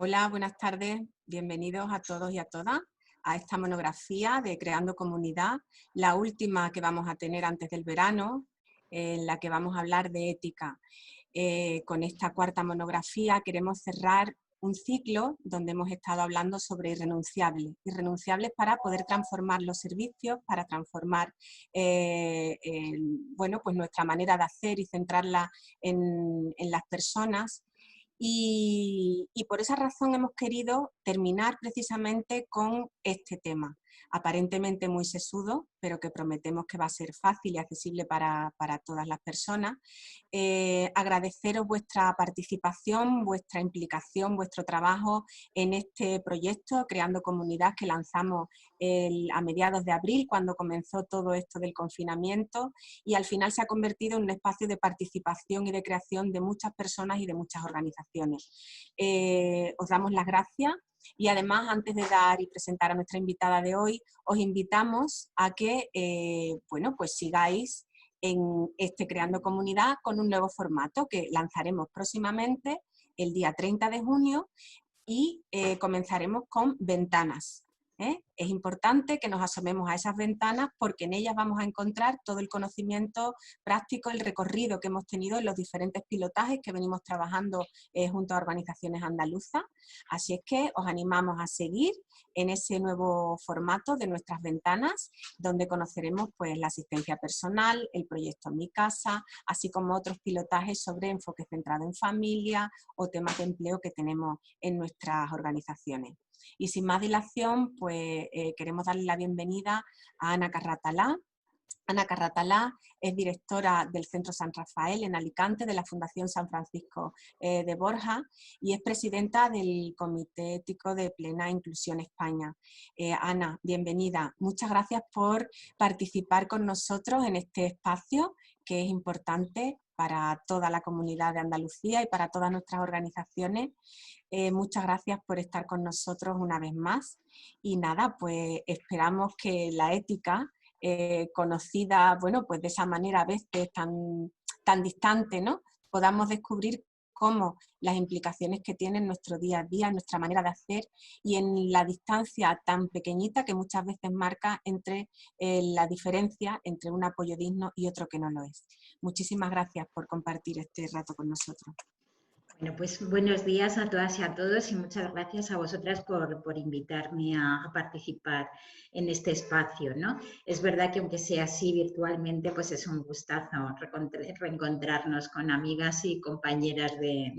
Hola, buenas tardes. Bienvenidos a todos y a todas a esta monografía de Creando Comunidad, la última que vamos a tener antes del verano, en la que vamos a hablar de ética. Con esta cuarta monografía queremos cerrar un ciclo donde hemos estado hablando sobre irrenunciables para poder transformar los servicios, para transformar pues nuestra manera de hacer y centrarla en las personas. Y por esa razón hemos querido terminar precisamente con este tema, aparentemente muy sesudo, pero que prometemos que va a ser fácil y accesible para todas las personas. Agradeceros vuestra participación, vuestra implicación, vuestro trabajo en este proyecto Creando Comunidad que lanzamos a mediados de abril, cuando comenzó todo esto del confinamiento, y al final se ha convertido en un espacio de participación y de creación de muchas personas y de muchas organizaciones. Os damos las gracias. Y además, antes de dar y presentar a nuestra invitada de hoy, os invitamos a que pues sigáis en este Creando Comunidad con un nuevo formato que lanzaremos próximamente el día 30 de junio y comenzaremos con ventanas. Es importante que nos asomemos a esas ventanas porque en ellas vamos a encontrar todo el conocimiento práctico, el recorrido que hemos tenido en los diferentes pilotajes que venimos trabajando junto a organizaciones andaluzas. Así es que os animamos a seguir en ese nuevo formato de nuestras ventanas, donde conoceremos pues, la asistencia personal, el proyecto Mi Casa, así como otros pilotajes sobre enfoque centrado en familia o temas de empleo que tenemos en nuestras organizaciones. Y sin más dilación, pues queremos darle la bienvenida a Ana Carratalá. Ana Carratalá es directora del Centro San Rafael en Alicante, de la Fundación San Francisco de Borja, y es presidenta del Comité Ético de Plena Inclusión España. Ana, bienvenida. Muchas gracias por participar con nosotros en este espacio que es importante para toda la comunidad de Andalucía y para todas nuestras organizaciones. Muchas gracias por estar con nosotros una vez más. Y nada, pues esperamos que la ética, conocida, bueno, pues de esa manera a veces tan distante, ¿no? Podamos descubrir cómo las implicaciones que tiene en nuestro día a día, en nuestra manera de hacer y en la distancia tan pequeñita que muchas veces marca entre la diferencia entre un apoyo digno y otro que no lo es. Muchísimas gracias por compartir este rato con nosotros. Bueno, pues buenos días a todas y a todos y muchas gracias a vosotras por invitarme a participar en este espacio, ¿no? Es verdad que aunque sea así virtualmente, pues es un gustazo reencontrarnos con amigas y compañeras de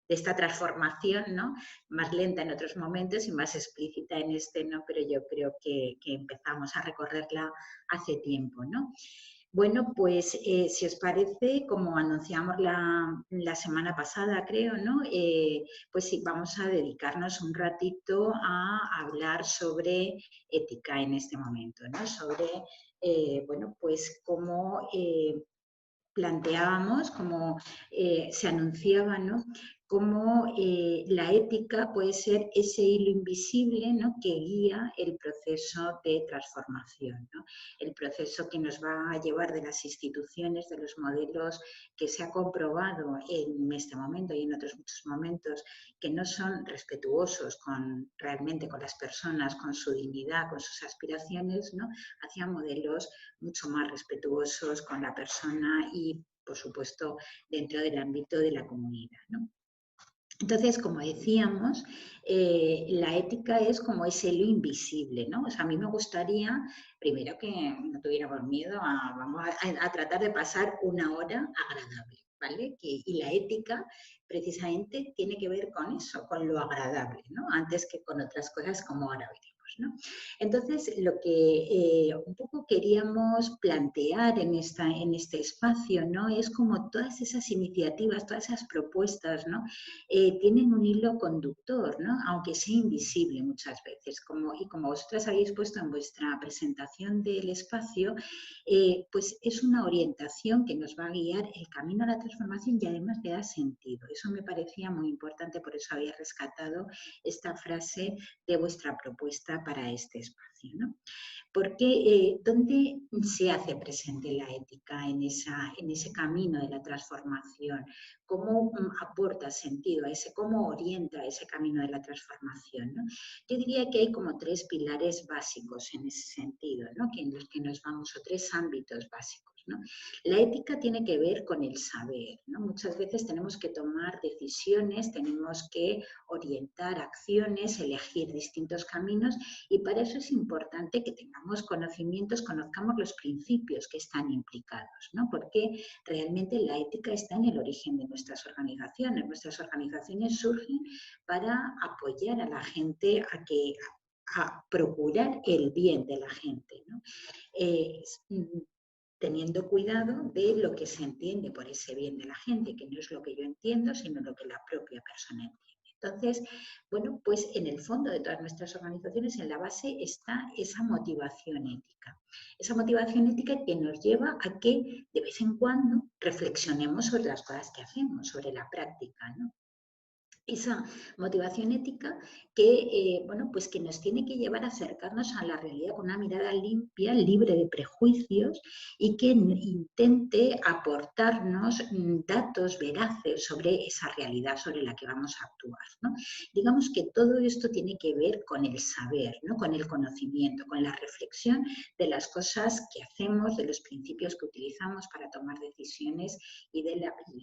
esta transformación, ¿no? Más lenta en otros momentos y más explícita en este, ¿no? Pero yo creo que empezamos a recorrerla hace tiempo, ¿no? Bueno, pues si os parece, como anunciamos la semana pasada, creo, ¿no? Pues sí, vamos a dedicarnos un ratito a hablar sobre ética en este momento, ¿no? Sobre, bueno, pues cómo planteábamos, como se anunciaba, ¿no? Cómo la ética puede ser ese hilo invisible, ¿no? Que guía el proceso de transformación, ¿no? El proceso que nos va a llevar de las instituciones, de los modelos que se ha comprobado en este momento y en otros muchos momentos que no son respetuosos realmente con las personas, con su dignidad, con sus aspiraciones, ¿no? Hacia modelos mucho más respetuosos con la persona y, por supuesto, dentro del ámbito de la comunidad, ¿no? Entonces, como decíamos, la ética es como ese hilo invisible, ¿no? O sea, a mí me gustaría, primero, que no tuviéramos miedo a tratar de pasar una hora agradable, ¿vale? Y la ética, precisamente, tiene que ver con eso, con lo agradable, ¿no? Antes que con otras cosas como ahora veremos, ¿no? Entonces, lo que un poco queríamos plantear en este espacio, ¿no? Es como todas esas iniciativas, todas esas propuestas, ¿no? Tienen un hilo conductor, ¿no? Aunque sea invisible muchas veces. Y como vosotras habéis puesto en vuestra presentación del espacio, pues es una orientación que nos va a guiar el camino a la transformación y además le da sentido. Eso me parecía muy importante, por eso había rescatado esta frase de vuestra propuesta para este espacio, ¿no? Porque ¿dónde se hace presente la ética en ese camino de la transformación? ¿Cómo aporta sentido a ese, cómo orienta ese camino de la transformación, ¿no? Yo diría que hay como 3 pilares básicos en ese sentido, ¿no? Que en los que nos vamos, o 3 ámbitos básicos, ¿no? La ética tiene que ver con el saber, ¿no? Muchas veces tenemos que tomar decisiones, tenemos que orientar acciones, elegir distintos caminos, y para eso es importante que tengamos conocimientos, conozcamos los principios que están implicados, ¿no? Porque realmente la ética está en el origen de nuestras organizaciones. Nuestras organizaciones surgen para apoyar a la gente a procurar el bien de la gente, ¿no? Teniendo cuidado de lo que se entiende por ese bien de la gente, que no es lo que yo entiendo, sino lo que la propia persona entiende. Entonces, bueno, pues en el fondo de todas nuestras organizaciones, en la base, está esa motivación ética. Esa motivación ética que nos lleva a que de vez en cuando reflexionemos sobre las cosas que hacemos, sobre la práctica, ¿no? Esa motivación ética que, bueno, pues que nos tiene que llevar a acercarnos a la realidad con una mirada limpia, libre de prejuicios, y que intente aportarnos datos veraces sobre esa realidad sobre la que vamos a actuar, ¿no? Digamos que todo esto tiene que ver con el saber, ¿no? Con el conocimiento, con la reflexión de las cosas que hacemos, de los principios que utilizamos para tomar decisiones y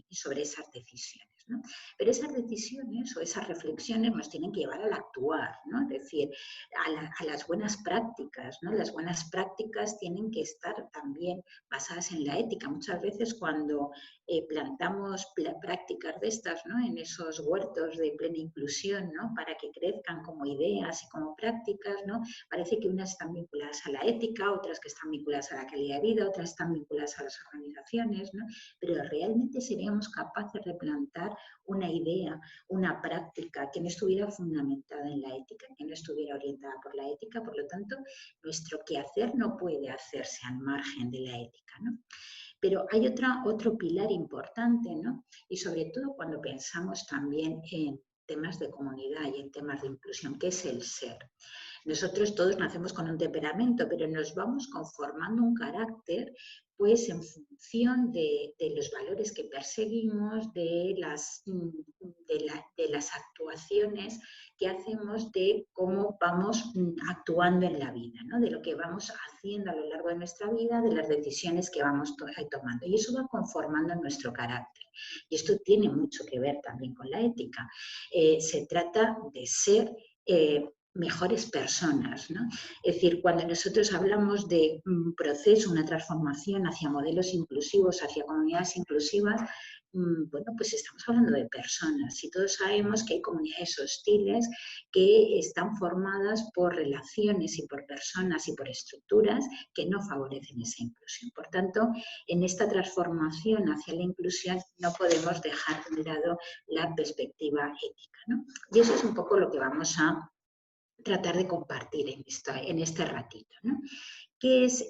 sobre esas decisiones, ¿no? Pero esas decisiones o esas reflexiones nos tienen que llevar al actuar, ¿no? Es decir, a las buenas prácticas, ¿no? Las buenas prácticas tienen que estar también basadas en la ética. Muchas veces cuando plantamos prácticas de estas, ¿no? En esos huertos de plena inclusión, ¿no? Para que crezcan como ideas y como prácticas, ¿no? Parece que unas están vinculadas a la ética, otras que están vinculadas a la calidad de vida, otras están vinculadas a las organizaciones, ¿no? Pero realmente seríamos capaces de plantar una idea, una práctica que no estuviera fundamentada en la ética, que no estuviera orientada por la ética. Por lo tanto, nuestro quehacer no puede hacerse al margen de la ética, ¿no? Pero hay otro pilar importante, ¿no? Y sobre todo cuando pensamos también en temas de comunidad y en temas de inclusión, que es el ser. Nosotros todos nacemos con un temperamento, pero nos vamos conformando un carácter pues en función de los valores que perseguimos, de las actuaciones que hacemos, de cómo vamos actuando en la vida, ¿no? De lo que vamos haciendo a lo largo de nuestra vida, de las decisiones que vamos tomando. Y eso va conformando nuestro carácter. Y esto tiene mucho que ver también con la ética. Se trata de ser mejores personas, ¿no? Es decir, cuando nosotros hablamos de un proceso, una transformación hacia modelos inclusivos, hacia comunidades inclusivas, bueno, pues estamos hablando de personas y todos sabemos que hay comunidades hostiles que están formadas por relaciones y por personas y por estructuras que no favorecen esa inclusión. Por tanto, en esta transformación hacia la inclusión no podemos dejar de lado la perspectiva ética, ¿no? Y eso es un poco lo que vamos a tratar de compartir en este ratito, ¿no? Que es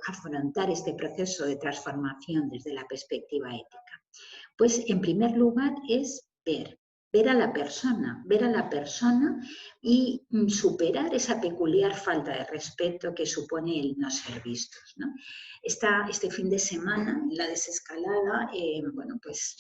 afrontar este proceso de transformación desde la perspectiva ética. Pues en primer lugar es ver a la persona y superar esa peculiar falta de respeto que supone el no ser vistos, ¿no? Este fin de semana, en la desescalada, bueno, pues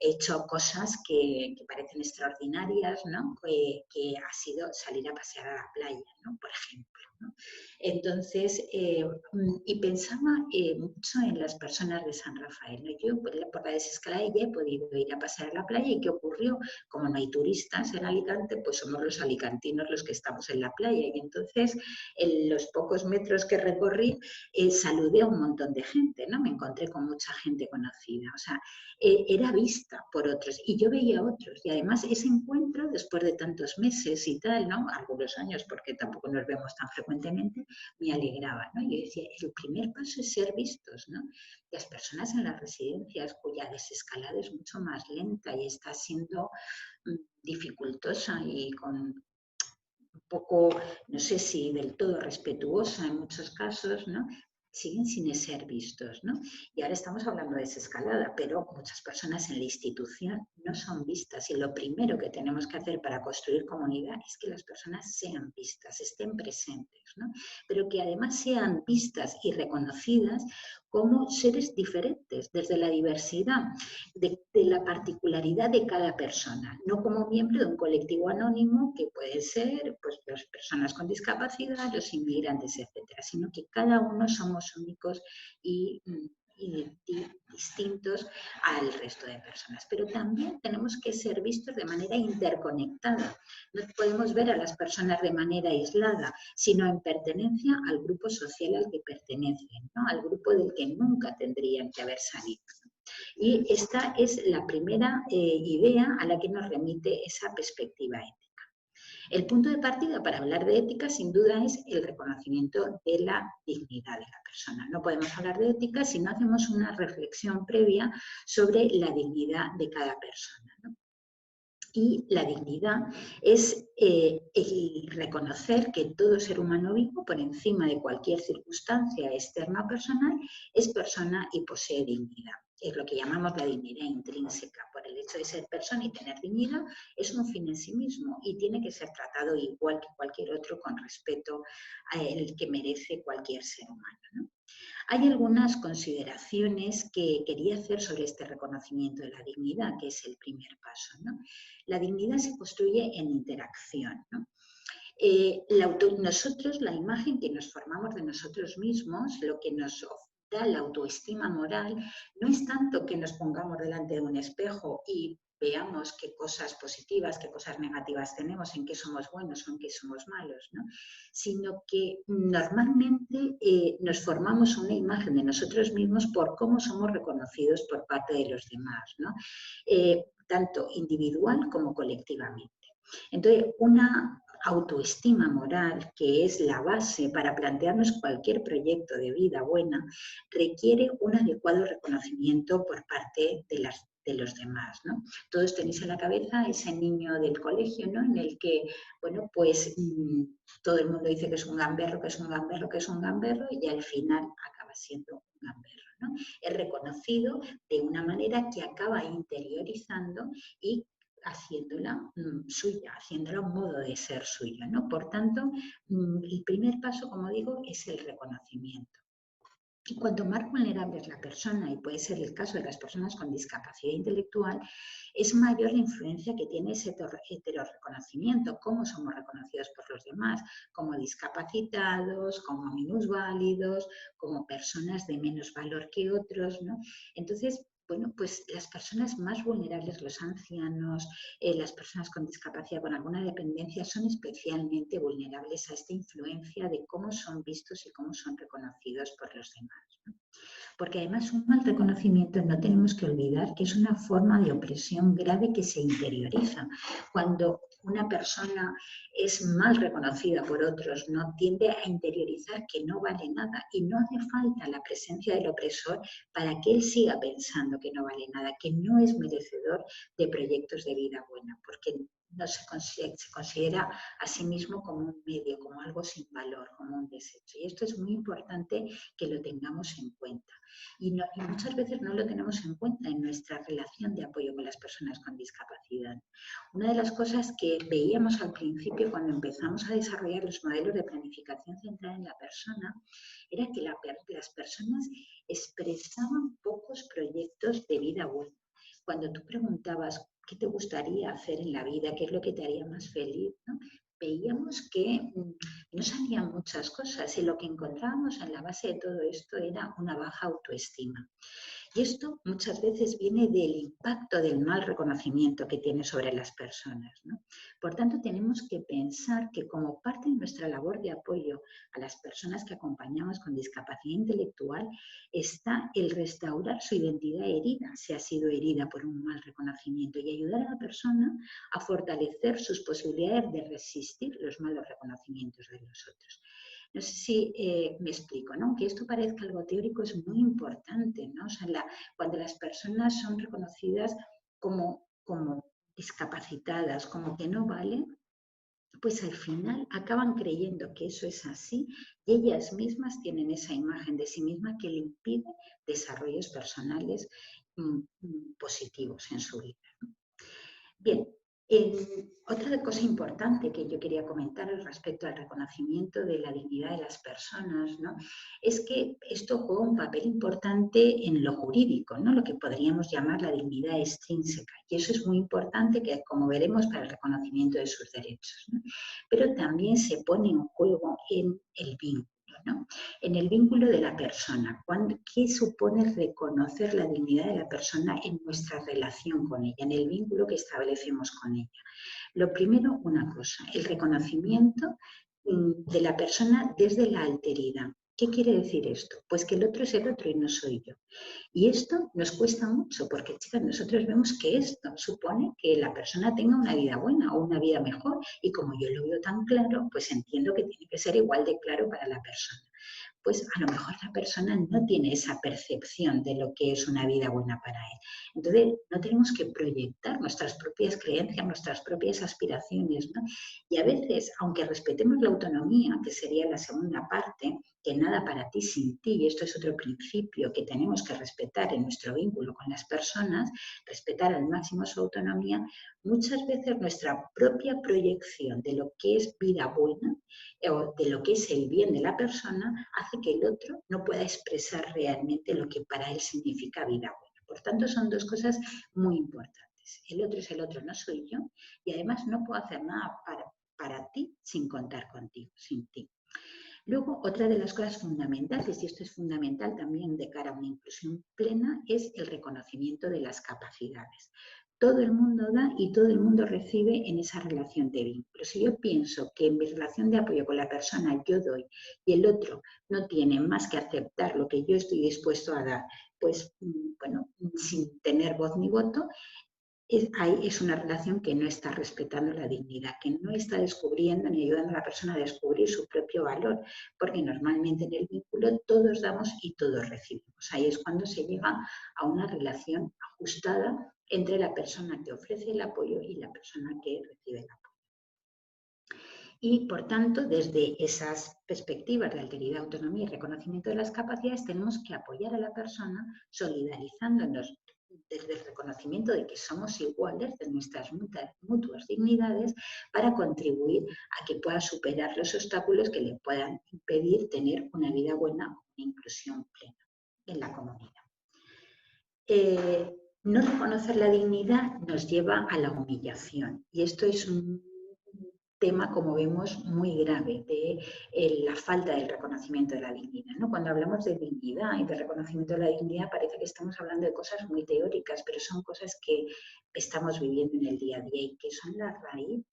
he hecho cosas que parecen extraordinarias, ¿no? Que ha sido salir a pasear a la playa, ¿no? Por ejemplo, ¿no? Entonces, y pensaba mucho en las personas de San Rafael, ¿no? Yo por la desescalada ya he podido ir a pasear a la playa. ¿Y qué ocurrió? Como no hay turistas en Alicante, pues somos los alicantinos los que estamos en la playa. Y entonces, en los pocos metros que recorrí, saludé a un montón de gente, ¿no? Me encontré con mucha gente conocida. O sea, era vista por otros y yo veía a otros. Y además ese encuentro, después de tantos meses y tal, ¿no? Algunos años, porque tampoco nos vemos tan frecuentemente, me alegraba, ¿no? Yo decía, el primer paso es ser vistos, ¿no? Las personas en las residencias cuya desescalada es mucho más lenta y está siendo dificultosa y con un poco, no sé si del todo respetuosa en muchos casos, ¿no? siguen sin ser vistos, ¿no? Y ahora estamos hablando de desescalada, pero muchas personas en la institución no son vistas y lo primero que tenemos que hacer para construir comunidad es que las personas sean vistas, estén presentes, ¿no? Pero que además sean vistas y reconocidas como seres diferentes, desde la diversidad, de la particularidad de cada persona, no como miembro de un colectivo anónimo que puede ser pues, las personas con discapacidad, los inmigrantes, etcétera, sino que cada uno somos únicos y distintos al resto de personas. Pero también tenemos que ser vistos de manera interconectada. No podemos ver a las personas de manera aislada, sino en pertenencia al grupo social al que pertenecen, ¿no? Al grupo del que nunca tendrían que haber salido. Y esta es la primera idea a la que nos remite esa perspectiva ética. El punto de partida para hablar de ética, sin duda, es el reconocimiento de la dignidad de la persona. No podemos hablar de ética si no hacemos una reflexión previa sobre la dignidad de cada persona, ¿no? Y la dignidad es el reconocer que todo ser humano vivo, por encima de cualquier circunstancia externa o personal, es persona y posee dignidad. Es lo que llamamos la dignidad intrínseca. Por el hecho de ser persona y tener dignidad, es un fin en sí mismo y tiene que ser tratado igual que cualquier otro con respeto al que merece cualquier ser humano, ¿no? Hay algunas consideraciones que quería hacer sobre este reconocimiento de la dignidad, que es el primer paso, ¿no? La dignidad se construye en interacción, ¿no? Nosotros, la imagen que nos formamos de nosotros mismos, lo que nos da la autoestima moral, no es tanto que nos pongamos delante de un espejo y veamos qué cosas positivas, qué cosas negativas tenemos, en qué somos buenos o en qué somos malos, ¿no? Sino que normalmente nos formamos una imagen de nosotros mismos por cómo somos reconocidos por parte de los demás, ¿no? Tanto individual como colectivamente. Entonces, una autoestima moral, que es la base para plantearnos cualquier proyecto de vida buena, requiere un adecuado reconocimiento por parte de los demás, ¿no? Todos tenéis en la cabeza ese niño del colegio, ¿no? En el que, bueno, pues todo el mundo dice que es un gamberro, que es un gamberro, que es un gamberro, y al final acaba siendo un gamberro, ¿no? Es reconocido de una manera que acaba interiorizando y haciéndola suya, haciéndola un modo de ser suyo, ¿no? Por tanto, el primer paso, como digo, es el reconocimiento. Y cuanto más vulnerable es la persona, y puede ser el caso de las personas con discapacidad intelectual, es mayor la influencia que tiene ese heterorreconocimiento, cómo somos reconocidos por los demás, como discapacitados, como minusválidos, como personas de menos valor que otros, ¿no? Entonces, bueno, pues las personas más vulnerables, los ancianos, las personas con discapacidad, con alguna dependencia, son especialmente vulnerables a esta influencia de cómo son vistos y cómo son reconocidos por los demás, ¿no? Porque además un mal reconocimiento, no tenemos que olvidar que es una forma de opresión grave que se interioriza. Cuando una persona es mal reconocida por otros, no tiende a interiorizar que no vale nada y no hace falta la presencia del opresor para que él siga pensando que no vale nada, que no es merecedor de proyectos de vida buena, porque no se considera a sí mismo como un medio, como algo sin valor, como un desecho. Y esto es muy importante que lo tengamos en cuenta. Y muchas veces no lo tenemos en cuenta en nuestra relación de apoyo con las personas con discapacidad. Una de las cosas que veíamos al principio cuando empezamos a desarrollar los modelos de planificación centrada en la persona era que las personas expresaban pocos proyectos de vida buena. Cuando tú preguntabas qué te gustaría hacer en la vida, qué es lo que te haría más feliz, ¿no? Veíamos que no salían muchas cosas y lo que encontrábamos en la base de todo esto era una baja autoestima. Y esto muchas veces viene del impacto del mal reconocimiento que tiene sobre las personas, ¿no? Por tanto, tenemos que pensar que como parte de nuestra labor de apoyo a las personas que acompañamos con discapacidad intelectual está el restaurar su identidad herida, si ha sido herida por un mal reconocimiento, y ayudar a la persona a fortalecer sus posibilidades de resistir los malos reconocimientos de los otros. No sé si me explico, ¿no? Aunque esto parezca algo teórico, es muy importante, ¿no? O sea, cuando las personas son reconocidas como discapacitadas, como que no valen, pues al final acaban creyendo que eso es así y ellas mismas tienen esa imagen de sí misma que le impide desarrollos personales positivos en su vida. Bien, otra cosa importante que yo quería comentar respecto al reconocimiento de la dignidad de las personas, ¿no? Es que esto juega un papel importante en lo jurídico, ¿no? Lo que podríamos llamar la dignidad extrínseca. Y eso es muy importante, que, como veremos, para el reconocimiento de sus derechos, ¿no? Pero también se pone en juego en el vínculo, ¿no? En el vínculo de la persona. ¿Qué supone reconocer la dignidad de la persona en nuestra relación con ella, en el vínculo que establecemos con ella? Lo primero, una cosa, el reconocimiento de la persona desde la alteridad. ¿Qué quiere decir esto? Pues que el otro es el otro y no soy yo. Y esto nos cuesta mucho porque, chicas, nosotros vemos que esto supone que la persona tenga una vida buena o una vida mejor. Y como yo lo veo tan claro, pues entiendo que tiene que ser igual de claro para la persona. Pues a lo mejor la persona no tiene esa percepción de lo que es una vida buena para él. Entonces, no tenemos que proyectar nuestras propias creencias, nuestras propias aspiraciones, ¿no? Y a veces, aunque respetemos la autonomía, que sería la segunda parte, que nada para ti sin ti, y esto es otro principio que tenemos que respetar en nuestro vínculo con las personas, respetar al máximo su autonomía, muchas veces nuestra propia proyección de lo que es vida buena o de lo que es el bien de la persona hace que el otro no pueda expresar realmente lo que para él significa vida buena. Por tanto, son dos cosas muy importantes. El otro es el otro, no soy yo, y además no puedo hacer nada para ti sin contar contigo, sin ti. Luego, otra de las cosas fundamentales, y esto es fundamental también de cara a una inclusión plena, es el reconocimiento de las capacidades. Todo el mundo da y todo el mundo recibe en esa relación de vínculo. Si yo pienso que en mi relación de apoyo con la persona yo doy y el otro no tiene más que aceptar lo que yo estoy dispuesto a dar, pues bueno, sin tener voz ni voto, es una relación que no está respetando la dignidad, que no está descubriendo ni ayudando a la persona a descubrir su propio valor, porque normalmente en el vínculo todos damos y todos recibimos. Ahí es cuando se llega a una relación ajustada entre la persona que ofrece el apoyo y la persona que recibe el apoyo. Y, por tanto, desde esas perspectivas de alteridad, autonomía y reconocimiento de las capacidades, tenemos que apoyar a la persona solidarizándonos desde el reconocimiento de que somos iguales, de nuestras mutuas dignidades, para contribuir a que pueda superar los obstáculos que le puedan impedir tener una vida buena o una inclusión plena en la comunidad. No reconocer la dignidad nos lleva a la humillación, y esto es un tema, como vemos, muy grave de la falta del reconocimiento de la dignidad, ¿no? Cuando hablamos de dignidad y de reconocimiento de la dignidad parece que estamos hablando de cosas muy teóricas, pero son cosas que estamos viviendo en el día a día y que son la raíz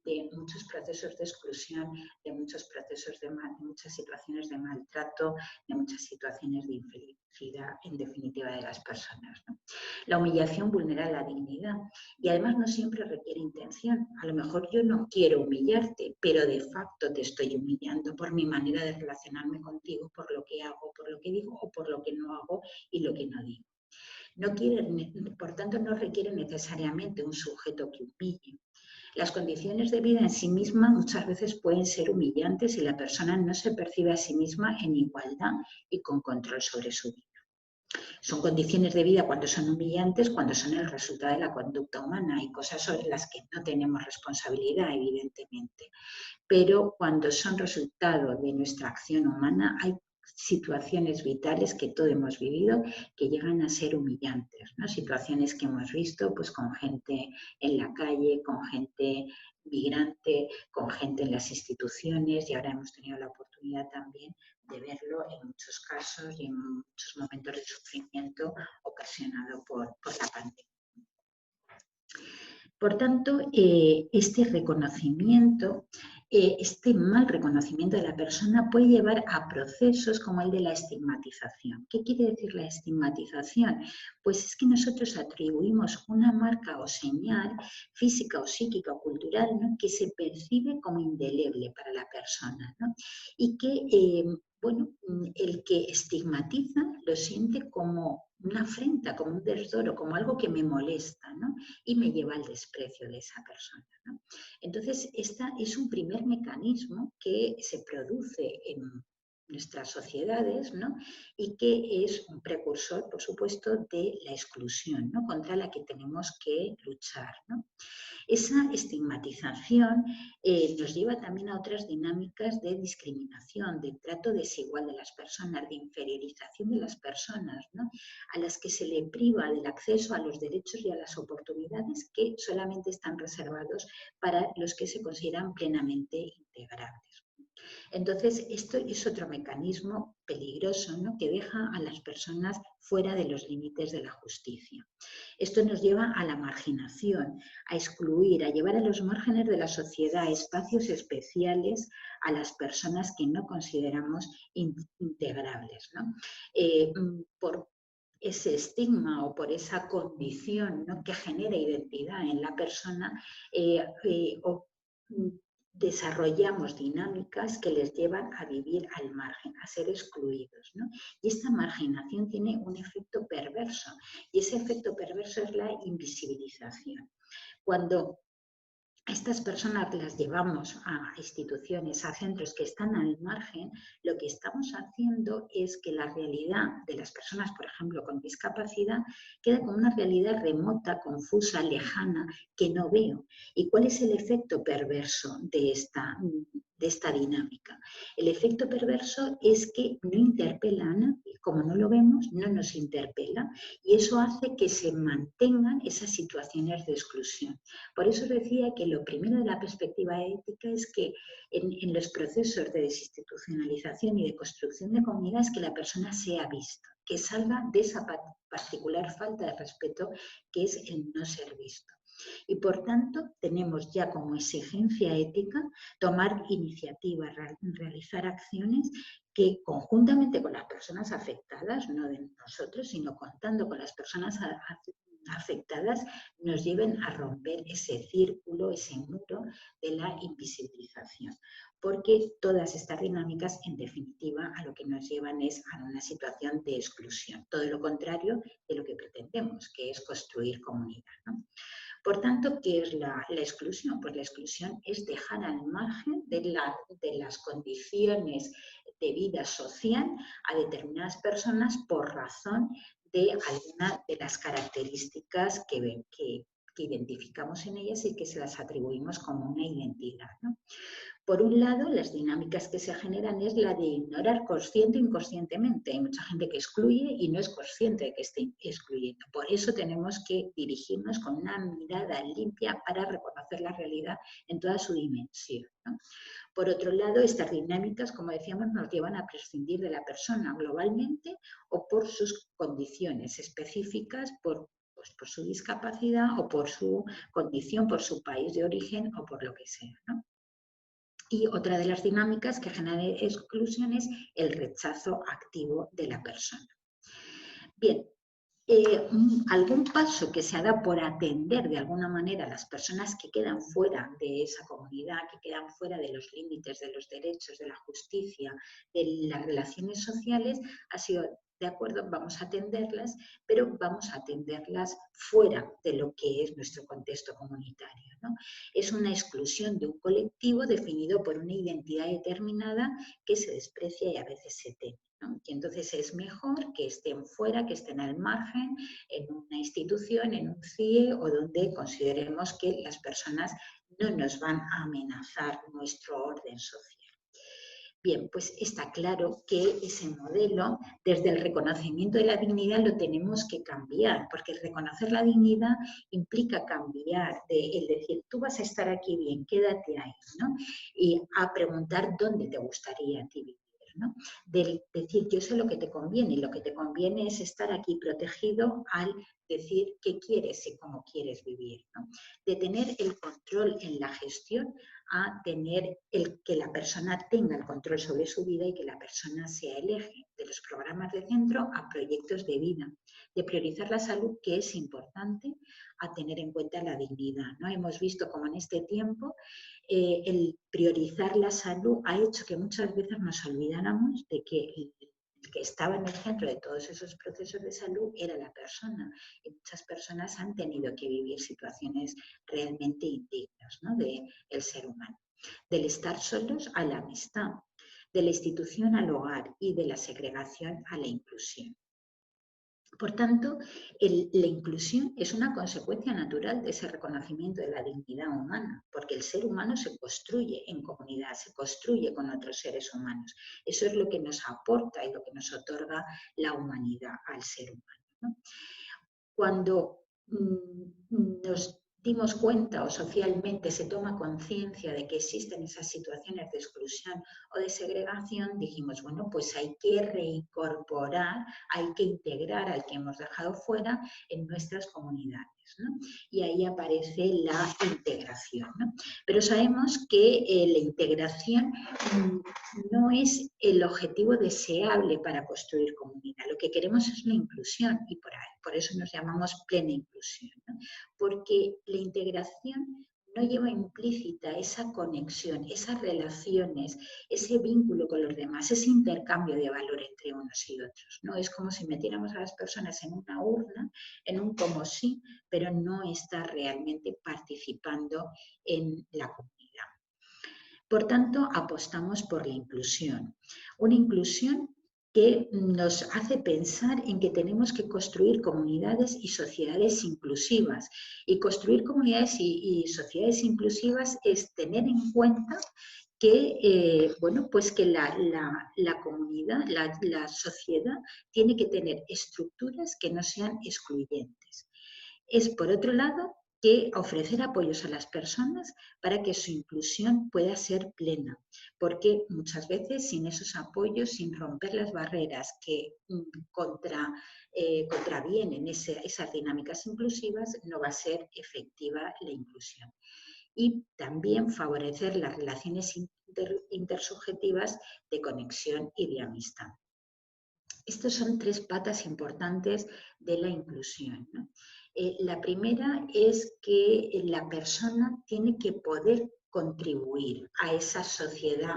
de muchos procesos de exclusión, de muchos procesos de muchas situaciones de maltrato, de muchas situaciones de infelicidad, en definitiva, de las personas, ¿no? La humillación vulnera la dignidad y además no siempre requiere intención. A lo mejor yo no quiero humillarte, pero de facto te estoy humillando por mi manera de relacionarme contigo, por lo que hago, por lo que digo o por lo que no hago y lo que no digo. Por tanto, no requiere necesariamente un sujeto que humille. Las condiciones de vida en sí mismas muchas veces pueden ser humillantes si la persona no se percibe a sí misma en igualdad y con control sobre su vida. Son condiciones de vida cuando son humillantes, cuando son el resultado de la conducta humana y cosas sobre las que no tenemos responsabilidad, evidentemente. Pero cuando son resultado de nuestra acción humana, hay situaciones vitales que todos hemos vivido que llegan a ser humillantes, ¿no? Situaciones que hemos visto pues, con gente en la calle, con gente migrante, con gente en las instituciones, y ahora hemos tenido la oportunidad también de verlo en muchos casos y en muchos momentos de sufrimiento ocasionado por la pandemia. Por tanto, este reconocimiento, este mal reconocimiento de la persona puede llevar a procesos como el de la estigmatización. ¿Qué quiere decir la estigmatización? Pues es que nosotros atribuimos una marca o señal física o psíquica o cultural, ¿no?, que se percibe como indeleble para la persona, ¿no? Y que, bueno, el que estigmatiza lo siente como una afrenta, como un desdoro, como algo que me molesta, ¿no?, y me lleva al desprecio de esa persona, ¿no? Entonces, este es un primer mecanismo que se produce en nuestras sociedades, ¿no? Y que es un precursor, por supuesto, de la exclusión, ¿no? Contra la que tenemos que luchar, ¿no? Esa estigmatización nos lleva también a otras dinámicas de discriminación, de trato desigual de las personas, de inferiorización de las personas, ¿no? A las que se le priva del acceso a los derechos y a las oportunidades que solamente están reservados para los que se consideran plenamente integrables. Entonces, esto es otro mecanismo peligroso, ¿no? Que deja a las personas fuera de los límites de la justicia. Esto nos lleva a la marginación, a excluir, a llevar a los márgenes de la sociedad, a espacios especiales a las personas que no consideramos integrables, ¿no? Por ese estigma o por esa condición, ¿no? Que genera identidad en la persona, desarrollamos dinámicas que les llevan a vivir al margen, a ser excluidos, ¿no? Y esta marginación tiene un efecto perverso, y ese efecto perverso es la invisibilización. Cuando estas personas las llevamos a instituciones, a centros que están al margen, lo que estamos haciendo es que la realidad de las personas, por ejemplo, con discapacidad, queda como una realidad remota, confusa, lejana, que no veo. ¿Y cuál es el efecto perverso de esta dinámica? El efecto perverso es que no interpelan, y como no lo vemos, no nos interpela, y eso hace que se mantengan esas situaciones de exclusión. Por eso decía que lo primero de la perspectiva ética es que en los procesos de desinstitucionalización y de construcción de comunidades que la persona sea vista, que salga de esa particular falta de respeto que es el no ser visto. Y por tanto tenemos ya como exigencia ética tomar iniciativas, realizar acciones que conjuntamente con las personas afectadas, no de nosotros, sino contando con las personas afectadas, nos lleven a romper ese círculo, ese muro de la invisibilización. Porque todas estas dinámicas, en definitiva, a lo que nos llevan es a una situación de exclusión. Todo lo contrario de lo que pretendemos, que es construir comunidad, ¿no? Por tanto, ¿qué es la exclusión? Pues la exclusión es dejar al margen de las condiciones de vida social a determinadas personas por razón de alguna de las características que identificamos en ellas y que se las atribuimos como una identidad, ¿no? Por un lado, las dinámicas que se generan es la de ignorar consciente o inconscientemente. Hay mucha gente que excluye y no es consciente de que esté excluyendo. Por eso tenemos que dirigirnos con una mirada limpia para reconocer la realidad en toda su dimensión, ¿no? Por otro lado, estas dinámicas, como decíamos, nos llevan a prescindir de la persona globalmente o por sus condiciones específicas, por su discapacidad o por su condición, por su país de origen o por lo que sea, ¿no? Y otra de las dinámicas que genera exclusión es el rechazo activo de la persona. Bien, algún paso que se ha dado por atender de alguna manera a las personas que quedan fuera de esa comunidad, que quedan fuera de los límites de los derechos, de la justicia, de las relaciones sociales, ha sido: de acuerdo, vamos a atenderlas, pero vamos a atenderlas fuera de lo que es nuestro contexto comunitario, ¿no? Es una exclusión de un colectivo definido por una identidad determinada que se desprecia y a veces se teme, ¿no? Y entonces es mejor que estén fuera, que estén al margen, en una institución, en un CIE o donde consideremos que las personas no nos van a amenazar nuestro orden social. Bien, pues está claro que ese modelo, desde el reconocimiento de la dignidad, lo tenemos que cambiar, porque el reconocer la dignidad implica cambiar, el decir, tú vas a estar aquí bien, quédate ahí, ¿no? Y a preguntar dónde te gustaría a ti vivir, ¿no? Del decir, yo sé lo que te conviene, y lo que te conviene es estar aquí protegido al decir qué quieres y cómo quieres vivir, ¿no? De tener el control en la gestión a tener que la persona tenga el control sobre su vida y que la persona sea el eje de los programas de centro a proyectos de vida, de priorizar la salud, que es importante, a tener en cuenta la dignidad, ¿no? Hemos visto cómo en este tiempo el priorizar la salud ha hecho que muchas veces nos olvidáramos de que el que estaba en el centro de todos esos procesos de salud era la persona. Y muchas personas han tenido que vivir situaciones realmente indignas, ¿no?, del ser humano. Del estar solos a la amistad, de la institución al hogar y de la segregación a la inclusión. Por tanto, la inclusión es una consecuencia natural de ese reconocimiento de la dignidad humana, porque el ser humano se construye en comunidad, se construye con otros seres humanos. Eso es lo que nos aporta y lo que nos otorga la humanidad al ser humano, ¿no? Cuando nos dimos cuenta o socialmente se toma conciencia de que existen esas situaciones de exclusión o de segregación, dijimos, bueno, pues hay que reincorporar, hay que integrar al que hemos dejado fuera en nuestras comunidades, ¿no? Y ahí aparece la integración, ¿no? Pero sabemos que la integración no es el objetivo deseable para construir comunidad. Lo que queremos es la inclusión y por eso nos llamamos plena inclusión, ¿no? Porque la integración no lleva implícita esa conexión, esas relaciones, ese vínculo con los demás, ese intercambio de valor entre unos y otros, ¿no? Es como si metiéramos a las personas en una urna, en un como sí, pero no está realmente participando en la comunidad. Por tanto, apostamos por la inclusión. Una inclusión que nos hace pensar en que tenemos que construir comunidades y sociedades inclusivas. Y construir comunidades y sociedades inclusivas es tener en cuenta que, bueno, pues que la comunidad, la sociedad, tiene que tener estructuras que no sean excluyentes. Es, por otro lado, que ofrecer apoyos a las personas para que su inclusión pueda ser plena, porque muchas veces sin esos apoyos, sin romper las barreras que contravienen esas dinámicas inclusivas, no va a ser efectiva la inclusión. Y también favorecer las relaciones intersubjetivas de conexión y de amistad. Estas son tres patas importantes de la inclusión, ¿no? La primera es que la persona tiene que poder contribuir a esa sociedad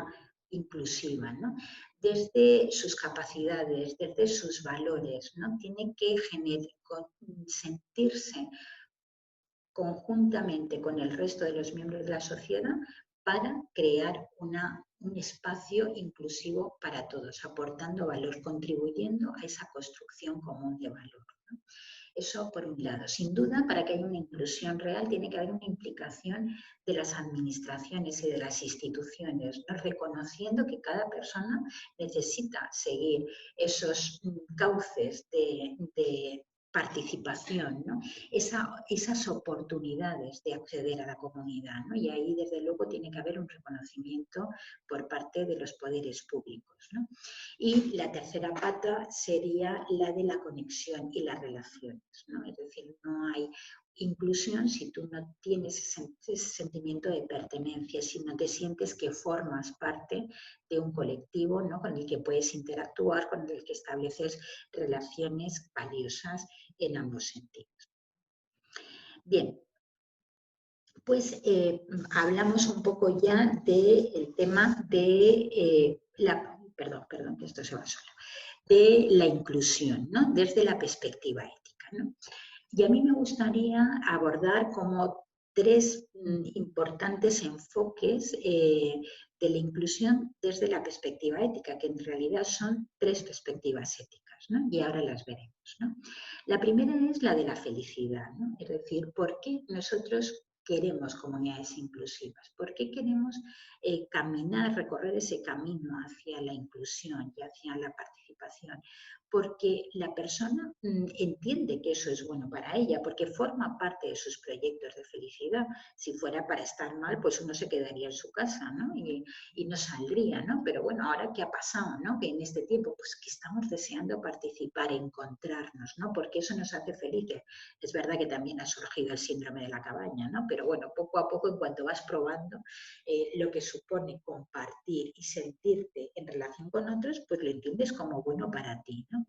inclusiva, ¿no? Desde sus capacidades, desde sus valores, ¿no? Tiene que sentirse conjuntamente con el resto de los miembros de la sociedad para crear un espacio inclusivo para todos, aportando valor, contribuyendo a esa construcción común de valor, ¿no? Eso por un lado. Sin duda, para que haya una inclusión real, tiene que haber una implicación de las administraciones y de las instituciones, ¿no? Reconociendo que cada persona necesita seguir esos cauces de participación, ¿no? Esas oportunidades de acceder a la comunidad, ¿no? Y ahí, desde luego, tiene que haber un reconocimiento por parte de los poderes públicos, ¿no? Y la tercera pata sería la de la conexión y las relaciones, ¿no? Es decir, no hay inclusión si tú no tienes ese sentimiento de pertenencia, si no te sientes que formas parte de un colectivo, ¿no? Con el que puedes interactuar, con el que estableces relaciones valiosas en ambos sentidos. Bien, pues hablamos un poco ya del tema de perdón, que esto se va solo, de la inclusión, ¿no? Desde la perspectiva ética, ¿no? Y a mí me gustaría abordar como tres importantes enfoques de la inclusión desde la perspectiva ética, que en realidad son tres perspectivas éticas, ¿no? Y ahora las veremos, ¿no? La primera es la de la felicidad, ¿no? Es decir, ¿por qué nosotros queremos comunidades inclusivas? ¿Por qué queremos recorrer ese camino hacia la inclusión y hacia la participación? Porque la persona entiende que eso es bueno para ella, porque forma parte de sus proyectos de felicidad. Si fuera para estar mal, pues uno se quedaría en su casa, ¿no? Y no saldría, ¿no? Pero bueno, ahora ¿qué ha pasado, no? Que en este tiempo, pues que estamos deseando participar, encontrarnos, ¿no? Porque eso nos hace felices. Es verdad que también ha surgido el síndrome de la cabaña, ¿no? Pero bueno, poco a poco, en cuanto vas probando lo que supone compartir y sentirte en relación con otros, pues lo entiendes como bueno para ti, ¿no?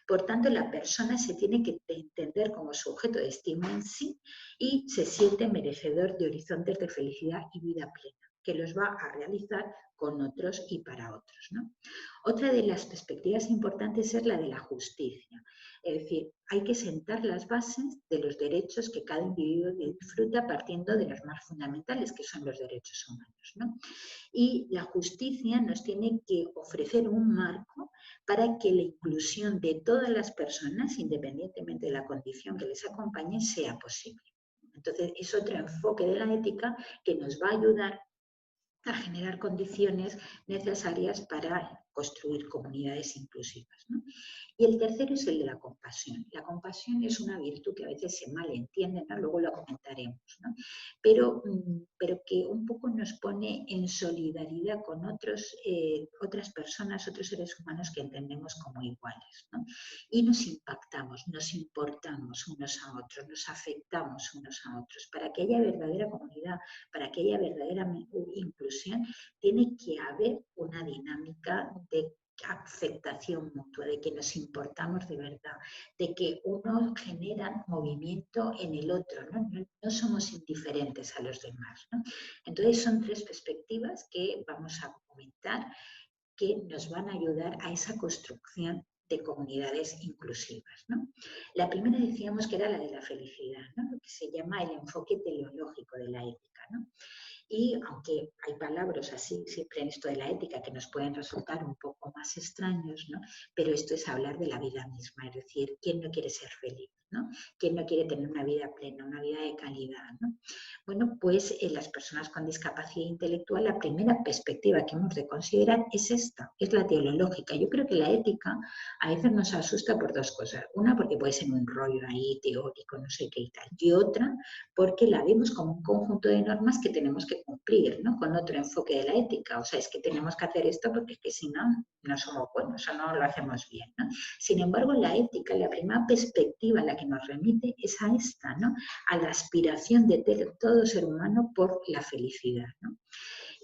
Por tanto, la persona se tiene que entender como sujeto de estima en sí y se siente merecedor de horizontes de felicidad y vida plena. que los va a realizar con otros y para otros, ¿no? Otra de las perspectivas importantes es la de la justicia. Es decir, hay que sentar las bases de los derechos que cada individuo disfruta partiendo de los más fundamentales, que son los derechos humanos, ¿no? Y la justicia nos tiene que ofrecer un marco para que la inclusión de todas las personas, independientemente de la condición que les acompañe, sea posible. Entonces, es otro enfoque de la ética que nos va a ayudar a generar condiciones necesarias para construir comunidades inclusivas, ¿no? Y el tercero es el de la compasión. La compasión es una virtud que a veces se malentiende, ¿no? Luego lo comentaremos, ¿no? Pero que un poco nos pone en solidaridad con otras personas, otros seres humanos que entendemos como iguales, ¿no? Y nos impactamos, nos importamos unos a otros, nos afectamos unos a otros. Para que haya verdadera comunidad, para que haya verdadera inclusión, tiene que haber una dinámica de aceptación mutua, de que nos importamos de verdad, de que uno genera movimiento en el otro, ¿no? No somos indiferentes a los demás, ¿no? Entonces son tres perspectivas que vamos a comentar que nos van a ayudar a esa construcción de comunidades inclusivas, ¿no? La primera decíamos que era la de la felicidad, ¿no? Lo que se llama el enfoque teleológico de la ética, ¿no? Y aunque hay palabras así siempre en esto de la ética que nos pueden resultar un poco más extraños, ¿no? Pero esto es hablar de la vida misma, es decir, ¿quién no quiere ser feliz? ¿No? ¿Quién no quiere tener una vida plena, una vida de calidad? ¿No? Bueno, pues las personas con discapacidad intelectual, la primera perspectiva que hemos de considerar es esta, es la teleológica. Yo creo que la ética a veces nos asusta por dos cosas. Una, porque puede ser un rollo ahí teórico, no sé qué y tal. Y otra, porque la vemos como un conjunto de normas que tenemos que cumplir, ¿no? Con otro enfoque de la ética. O sea, es que tenemos que hacer esto porque es que si no, no somos buenos o no lo hacemos bien, ¿no? Sin embargo, la ética, la primera perspectiva a la que nos remite es a esta, ¿no? A la aspiración de todo ser humano por la felicidad, ¿no?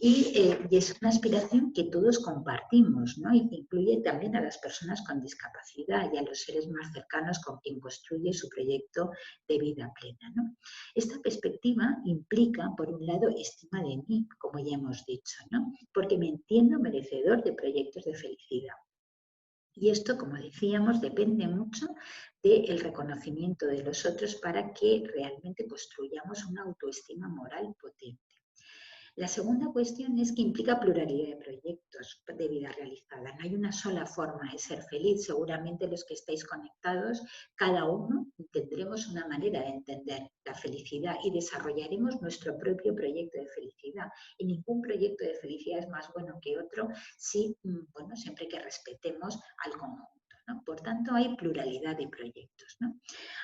Y es una aspiración que todos compartimos, ¿no? Y que incluye también a las personas con discapacidad y a los seres más cercanos con quien construye su proyecto de vida plena, ¿no? Esta perspectiva implica, por un lado, estima de mí, como ya hemos dicho, ¿no? Porque me entiendo merecedor de proyectos de felicidad. Y esto, como decíamos, depende mucho del reconocimiento de los otros para que realmente construyamos una autoestima moral potente. La segunda cuestión es que implica pluralidad de proyectos de vida realizada. No hay una sola forma de ser feliz. Seguramente los que estáis conectados, cada uno tendremos una manera de entender la felicidad y desarrollaremos nuestro propio proyecto de felicidad. Y ningún proyecto de felicidad es más bueno que otro si, bueno, siempre que respetemos al conjunto, ¿no? Por tanto, hay pluralidad de proyectos, ¿no?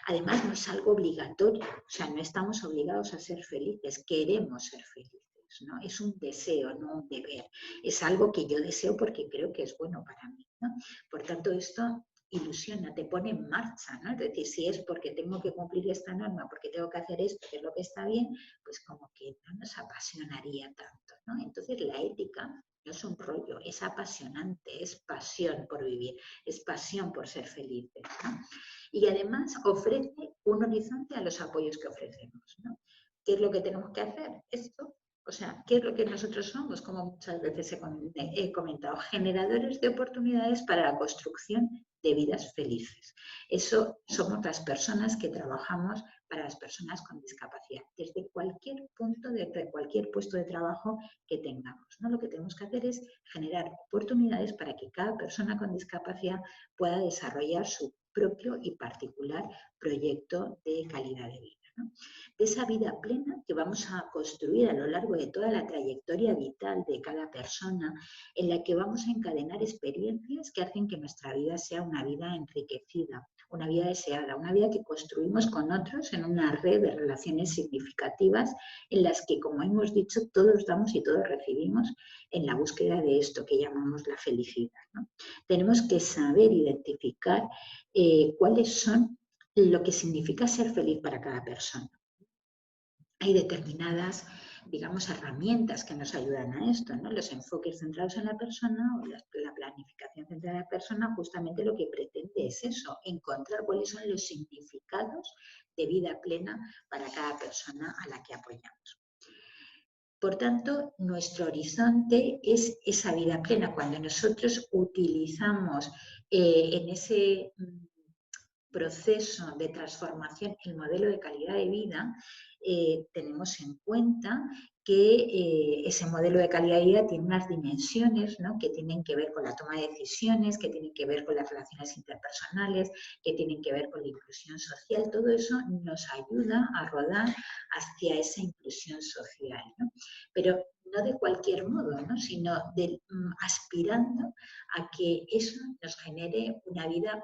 Además, no es algo obligatorio, o sea, no estamos obligados a ser felices, queremos ser felices, ¿no? Es un deseo, no un deber. Es algo que yo deseo porque creo que es bueno para mí, ¿no? Por tanto, esto ilusiona, te pone en marcha, ¿no? Es decir, si es porque tengo que cumplir esta norma, porque tengo que hacer esto, que es lo que está bien, pues como que no nos apasionaría tanto, ¿no? Entonces, la ética no es un rollo, es apasionante, es pasión por vivir, es pasión por ser felices, ¿no? Y además ofrece un horizonte a los apoyos que ofrecemos, ¿no? ¿Qué es lo que tenemos que hacer? Esto. O sea, ¿qué es lo que nosotros somos? Como muchas veces he comentado, generadores de oportunidades para la construcción de vidas felices. Eso somos las personas que trabajamos para las personas con discapacidad, desde cualquier punto, desde cualquier puesto de trabajo que tengamos, ¿no? Lo que tenemos que hacer es generar oportunidades para que cada persona con discapacidad pueda desarrollar su propio y particular proyecto de calidad de vida, ¿no? De esa vida plena que vamos a construir a lo largo de toda la trayectoria vital de cada persona, en la que vamos a encadenar experiencias que hacen que nuestra vida sea una vida enriquecida, una vida deseada, una vida que construimos con otros en una red de relaciones significativas en las que, como hemos dicho, todos damos y todos recibimos en la búsqueda de esto que llamamos la felicidad, ¿no? Tenemos que saber identificar cuáles son lo que significa ser feliz para cada persona. Hay determinadas, digamos, herramientas que nos ayudan a esto, ¿no? Los enfoques centrados en la persona o la planificación centrada en la persona, justamente lo que pretende es eso, encontrar cuáles son los significados de vida plena para cada persona a la que apoyamos. Por tanto, nuestro horizonte es esa vida plena. Cuando nosotros utilizamos en ese proceso de transformación el modelo de calidad de vida, tenemos en cuenta que ese modelo de calidad de vida tiene unas dimensiones, ¿no?, que tienen que ver con la toma de decisiones, que tienen que ver con las relaciones interpersonales, que tienen que ver con la inclusión social. Todo eso nos ayuda a rodar hacia esa inclusión social, ¿no? Pero no de cualquier modo, ¿no?, sino aspirando a que eso nos genere una vida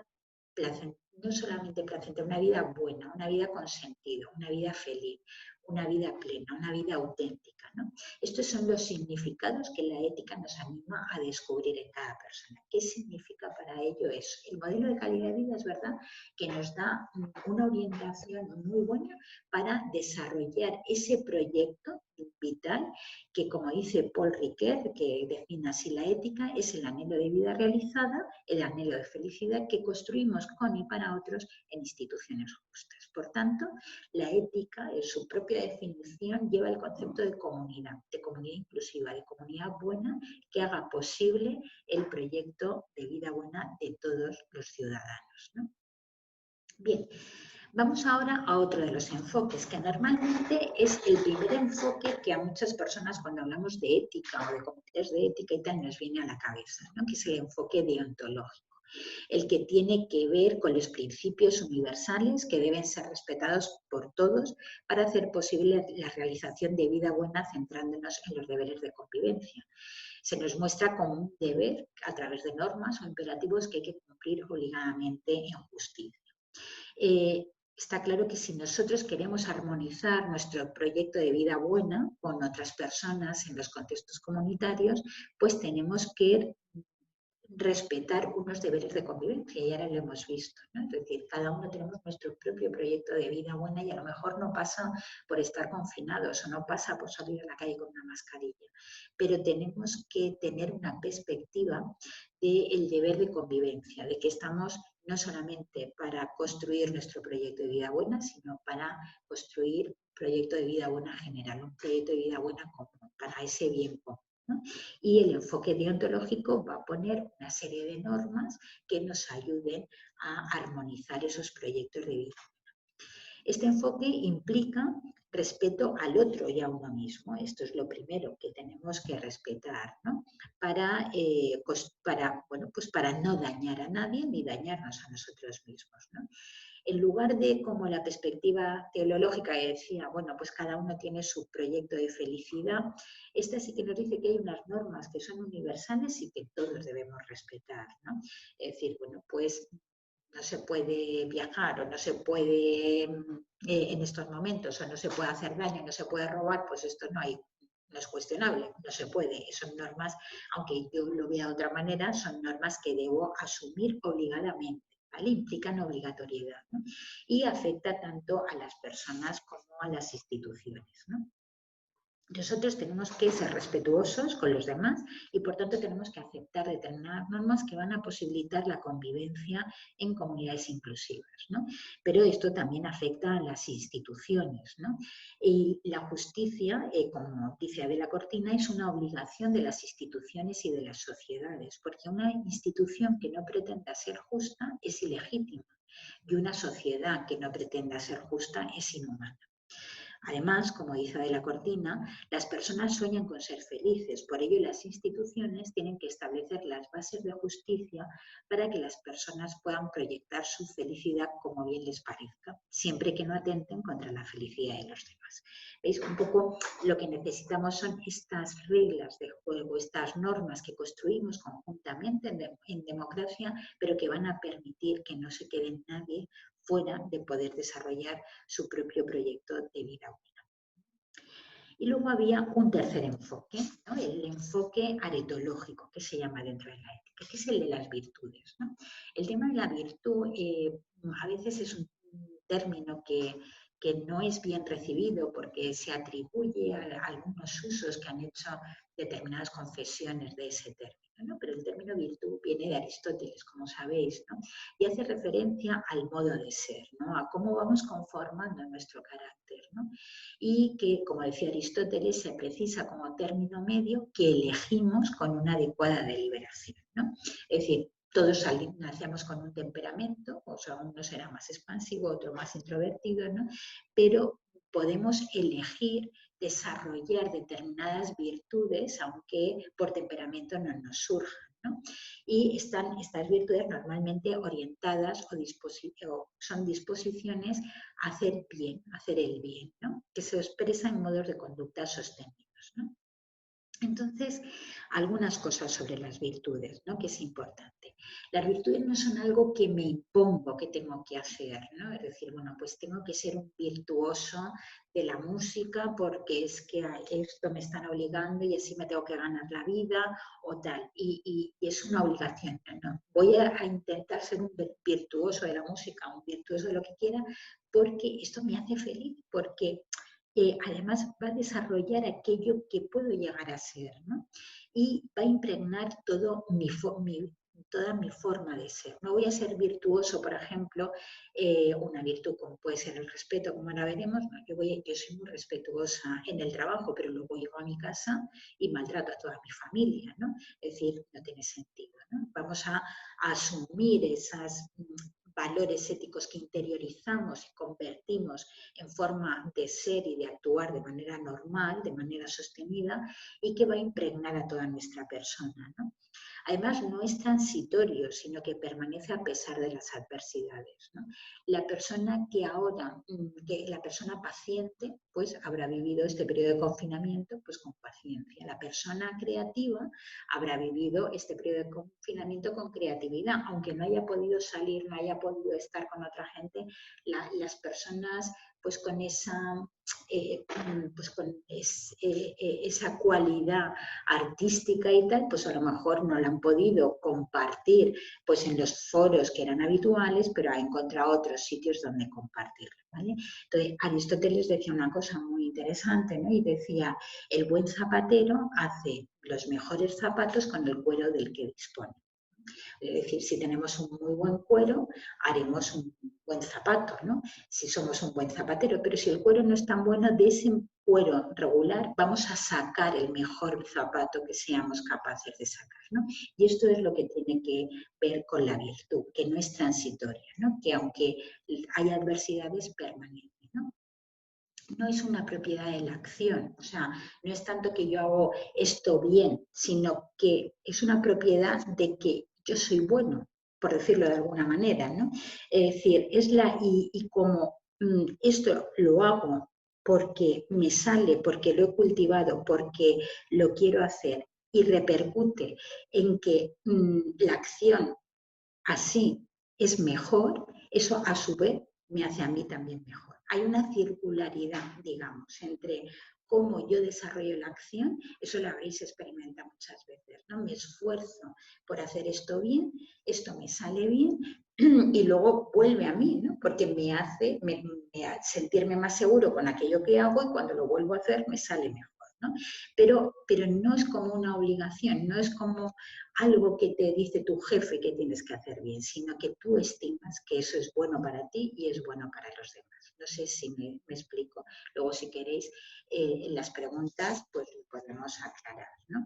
placentera, no solamente placentera, una vida buena, una vida con sentido, una vida feliz, una vida plena, una vida auténtica, ¿no? Estos son los significados que la ética nos anima a descubrir en cada persona. ¿Qué significa para ello eso? El modelo de calidad de vida es verdad que nos da una orientación muy buena para desarrollar ese proyecto vital que, como dice Paul Ricoeur, que define así la ética, es el anhelo de vida realizada, el anhelo de felicidad que construimos con y para otros en instituciones justas. Por tanto, la ética, en su propia definición, lleva el concepto de comunidad inclusiva, de comunidad buena que haga posible el proyecto de vida buena de todos los ciudadanos, ¿no? Bien. Vamos ahora a otro de los enfoques, que normalmente es el primer enfoque que a muchas personas cuando hablamos de ética o de comités de ética y tal nos viene a la cabeza, ¿no?, que es el enfoque deontológico, el que tiene que ver con los principios universales que deben ser respetados por todos para hacer posible la realización de vida buena centrándonos en los deberes de convivencia. Se nos muestra como un deber a través de normas o imperativos que hay que cumplir obligadamente en justicia. Está claro que si nosotros queremos armonizar nuestro proyecto de vida buena con otras personas en los contextos comunitarios, pues tenemos que respetar unos deberes de convivencia, y ahora lo hemos visto, ¿no? Es decir, cada uno tenemos nuestro propio proyecto de vida buena y a lo mejor no pasa por estar confinados o no pasa por salir a la calle con una mascarilla, pero tenemos que tener una perspectiva del deber de convivencia, de que estamos no solamente para construir nuestro proyecto de vida buena, sino para construir un proyecto de vida buena general, un proyecto de vida buena común, para ese bien común, ¿no? Y el enfoque deontológico va a poner una serie de normas que nos ayuden a armonizar esos proyectos de vida. Este enfoque implica respeto al otro y a uno mismo. Esto es lo primero que tenemos que respetar, ¿no? Para no dañar a nadie ni dañarnos a nosotros mismos, ¿no? En lugar de, como la perspectiva teleológica que decía, bueno, pues cada uno tiene su proyecto de felicidad, esta sí que nos dice que hay unas normas que son universales y que todos debemos respetar, ¿no? Es decir, bueno, pues no se puede viajar o no se puede en estos momentos o no se puede hacer daño, no se puede robar, pues esto no es cuestionable, no se puede. Son normas, aunque yo lo vea de otra manera, son normas que debo asumir obligadamente, ¿vale? Implican obligatoriedad, ¿no? Y afecta tanto a las personas como a las instituciones, ¿no? Nosotros tenemos que ser respetuosos con los demás y por tanto tenemos que aceptar determinadas normas que van a posibilitar la convivencia en comunidades inclusivas, ¿no? Pero esto también afecta a las instituciones, ¿no? Y la justicia, como dice Adela Cortina, es una obligación de las instituciones y de las sociedades, porque una institución que no pretenda ser justa es ilegítima y una sociedad que no pretenda ser justa es inhumana. Además, como dice Adela Cortina, las personas sueñan con ser felices, por ello las instituciones tienen que establecer las bases de justicia para que las personas puedan proyectar su felicidad como bien les parezca, siempre que no atenten contra la felicidad de los demás. ¿Veis? Un poco lo que necesitamos son estas reglas de juego, estas normas que construimos conjuntamente en democracia, pero que van a permitir que no se quede nadie fuera de poder desarrollar su propio proyecto de vida buena. Y luego había un tercer enfoque, ¿no? El enfoque aretológico, que se llama dentro de la ética, que es el de las virtudes, ¿no? El tema de la virtud a veces es un término que no es bien recibido porque se atribuye a algunos usos que han hecho determinadas confesiones de ese término. ¿no? Pero el término virtud viene de Aristóteles, como sabéis, ¿no? Y hace referencia al modo de ser, ¿no? A cómo vamos conformando nuestro carácter, ¿no? Y que, como decía Aristóteles, se precisa como término medio que elegimos con una adecuada deliberación, ¿no? Es decir, todos nacemos con un temperamento, o sea, uno será más expansivo, otro más introvertido, ¿no? Pero podemos elegir desarrollar determinadas virtudes, aunque por temperamento no nos surjan, ¿no? Y están estas virtudes normalmente orientadas o son disposiciones a hacer bien, a hacer el bien, ¿no? Que se expresa en modos de conducta sostenidos, ¿no? Entonces, algunas cosas sobre las virtudes, ¿no? Que es importante. Las virtudes no son algo que me impongo que tengo que hacer, ¿no? Es decir, bueno, pues tengo que ser un virtuoso de la música porque es que a esto me están obligando y así me tengo que ganar la vida o tal. Y es una obligación, ¿no? Voy a intentar ser un virtuoso de la música, un virtuoso de lo que quiera, porque esto me hace feliz, porque además va a desarrollar aquello que puedo llegar a ser, ¿no? Y va a impregnar toda mi forma de ser. No voy a ser virtuoso, por ejemplo, una virtud como puede ser el respeto, como ahora veremos, ¿no? Yo soy muy respetuosa en el trabajo, pero luego llego a mi casa y maltrato a toda mi familia, ¿no? Es decir, no tiene sentido, ¿no? Vamos a asumir esas valores éticos que interiorizamos y convertimos en forma de ser y de actuar de manera normal, de manera sostenida, y que va a impregnar a toda nuestra persona, ¿no? Además, no es transitorio, sino que permanece a pesar de las adversidades, ¿no? La persona la persona paciente, pues habrá vivido este periodo de confinamiento pues con paciencia. La persona creativa habrá vivido este periodo de confinamiento con creatividad, aunque no haya podido salir, no haya podido estar con otra gente, las personas pues con esa cualidad artística y tal, pues a lo mejor no la han podido compartir pues en los foros que eran habituales, pero ha encontrado otros sitios donde compartirlo, ¿vale? Entonces, Aristóteles decía una cosa muy interesante, ¿no? Y decía, el buen zapatero hace los mejores zapatos con el cuero del que dispone. Es decir, si tenemos un muy buen cuero, haremos un buen zapato, ¿no? Si somos un buen zapatero, pero si el cuero no es tan bueno, de ese cuero regular vamos a sacar el mejor zapato que seamos capaces de sacar, ¿no? Y esto es lo que tiene que ver con la virtud, que no es transitoria, ¿no? Que aunque haya adversidades, permanece, ¿no? No es una propiedad de la acción, o sea, no es tanto que yo hago esto bien, sino que es una propiedad de que yo soy bueno, por decirlo de alguna manera, ¿no? Es decir, y como esto lo hago porque me sale, porque lo he cultivado, porque lo quiero hacer y repercute en que la acción así es mejor, eso a su vez me hace a mí también mejor. Hay una circularidad, digamos, entre cómo yo desarrollo la acción, eso lo habréis experimentado muchas veces, ¿no? Me esfuerzo por hacer esto bien, esto me sale bien y luego vuelve a mí, ¿no? Porque me hace sentirme más seguro con aquello que hago y cuando lo vuelvo a hacer me sale mejor, ¿no? Pero no es como una obligación, no es como algo que te dice tu jefe que tienes que hacer bien, sino que tú estimas que eso es bueno para ti y es bueno para los demás. No sé si me explico. Luego, si queréis, en las preguntas, pues lo podemos aclarar, ¿no?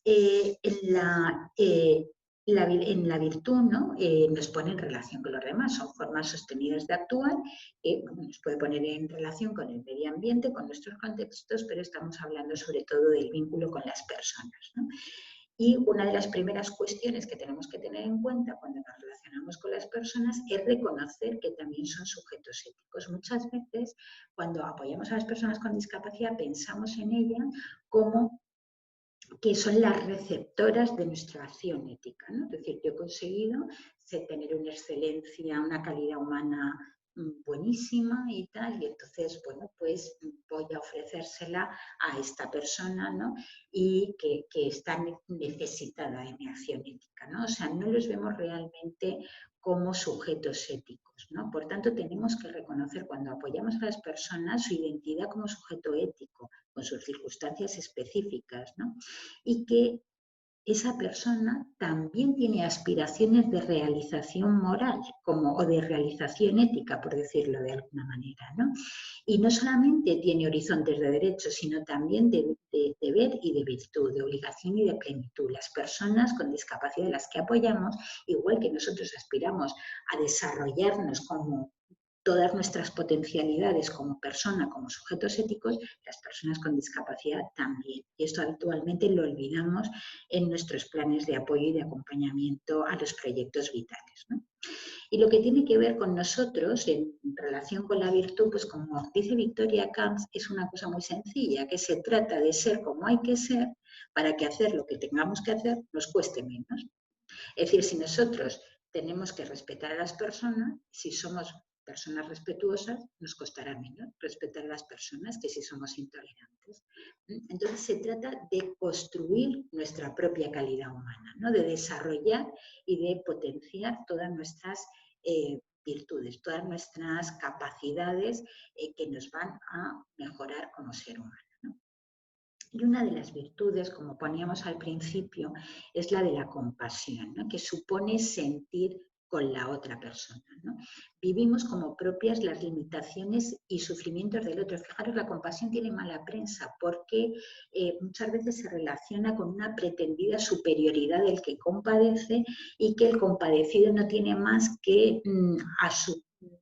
En la virtud, ¿no? Nos pone en relación con los demás, son formas sostenidas de actuar, nos puede poner en relación con el medio ambiente, con nuestros contextos, pero estamos hablando sobre todo del vínculo con las personas, ¿no? Y una de las primeras cuestiones que tenemos que tener en cuenta cuando nos relacionamos con las personas es reconocer que también son sujetos éticos. Muchas veces, cuando apoyamos a las personas con discapacidad, pensamos en ellas como que son las receptoras de nuestra acción ética, ¿no? Es decir, yo he conseguido tener una excelencia, una calidad humana buenísima y tal, y entonces, bueno, pues voy a ofrecérsela a esta persona, ¿no? Y que está necesitada de mi acción ética, ¿no? O sea, no los vemos realmente como sujetos éticos, ¿no? Por tanto, tenemos que reconocer cuando apoyamos a las personas su identidad como sujeto ético, con sus circunstancias específicas, ¿no? Y que esa persona también tiene aspiraciones de realización moral o de realización ética, por decirlo de alguna manera, ¿no? Y no solamente tiene horizontes de derechos, sino también de deber y de virtud, de obligación y de plenitud. Las personas con discapacidad, las que apoyamos, igual que nosotros aspiramos a desarrollarnos como todas nuestras potencialidades como persona, como sujetos éticos, las personas con discapacidad también. Y esto habitualmente lo olvidamos en nuestros planes de apoyo y de acompañamiento a los proyectos vitales, ¿no? Y lo que tiene que ver con nosotros en relación con la virtud, pues como dice Victoria Camps, es una cosa muy sencilla, que se trata de ser como hay que ser para que hacer lo que tengamos que hacer nos cueste menos. Es decir, si nosotros tenemos que respetar a las personas, si somos personas respetuosas, nos costará menos respetar a las personas que si somos intolerantes. Entonces se trata de construir nuestra propia calidad humana, ¿no? De desarrollar y de potenciar todas nuestras virtudes, todas nuestras capacidades que nos van a mejorar como ser humano, ¿no? Y una de las virtudes, como poníamos al principio, es la de la compasión, ¿no? Que supone sentir con la otra persona, ¿no? Vivimos como propias las limitaciones y sufrimientos del otro. Fijaros, la compasión tiene mala prensa porque muchas veces se relaciona con una pretendida superioridad del que compadece y que el compadecido no tiene más que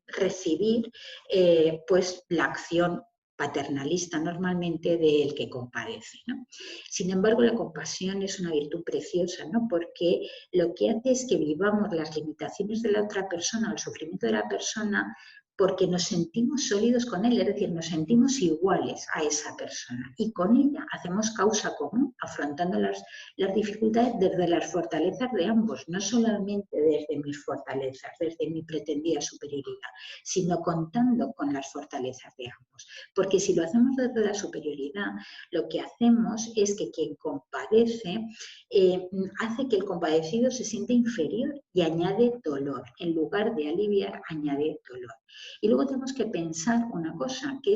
recibir pues la acción paternalista normalmente del que compadece, ¿no? Sin embargo, la compasión es una virtud preciosa, ¿no? Porque lo que hace es que vivamos las limitaciones de la otra persona o el sufrimiento de la persona porque nos sentimos sólidos con él, es decir, nos sentimos iguales a esa persona y con ella hacemos causa común, afrontando las dificultades desde las fortalezas de ambos, no solamente desde mis fortalezas, desde mi pretendida superioridad, sino contando con las fortalezas de ambos. Porque si lo hacemos desde la superioridad, lo que hacemos es que quien compadece hace que el compadecido se sienta inferior y añade dolor. En lugar de aliviar, añade dolor. Y luego tenemos que pensar una cosa, que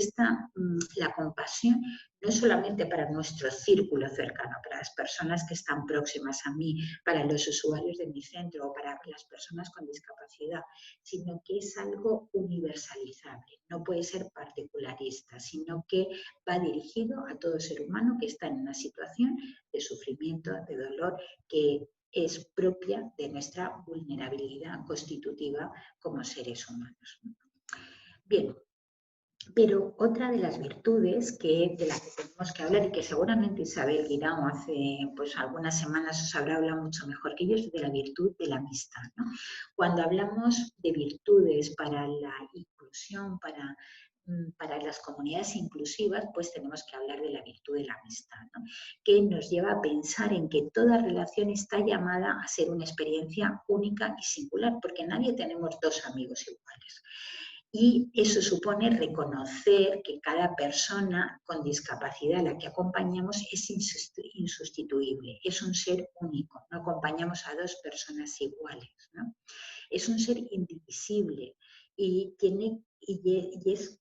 la compasión no es solamente para nuestro círculo cercano, para las personas que están próximas a mí, para los usuarios de mi centro o para las personas con discapacidad, sino que es algo universalizable, no puede ser particularista, sino que va dirigido a todo ser humano que está en una situación de sufrimiento, de dolor, que es propia de nuestra vulnerabilidad constitutiva como seres humanos. Bien, pero otra de las virtudes de las que tenemos que hablar y que seguramente Isabel Guirao hace pues, algunas semanas os habrá hablado mucho mejor que yo es de la virtud de la amistad, ¿no? Cuando hablamos de virtudes para la inclusión, para las comunidades inclusivas, pues tenemos que hablar de la virtud de la amistad, ¿no? Que nos lleva a pensar en que toda relación está llamada a ser una experiencia única y singular, porque nadie tenemos dos amigos iguales. Y eso supone reconocer que cada persona con discapacidad a la que acompañamos es insustituible, es un ser único, no acompañamos a dos personas iguales, ¿no? Es un ser indivisible y es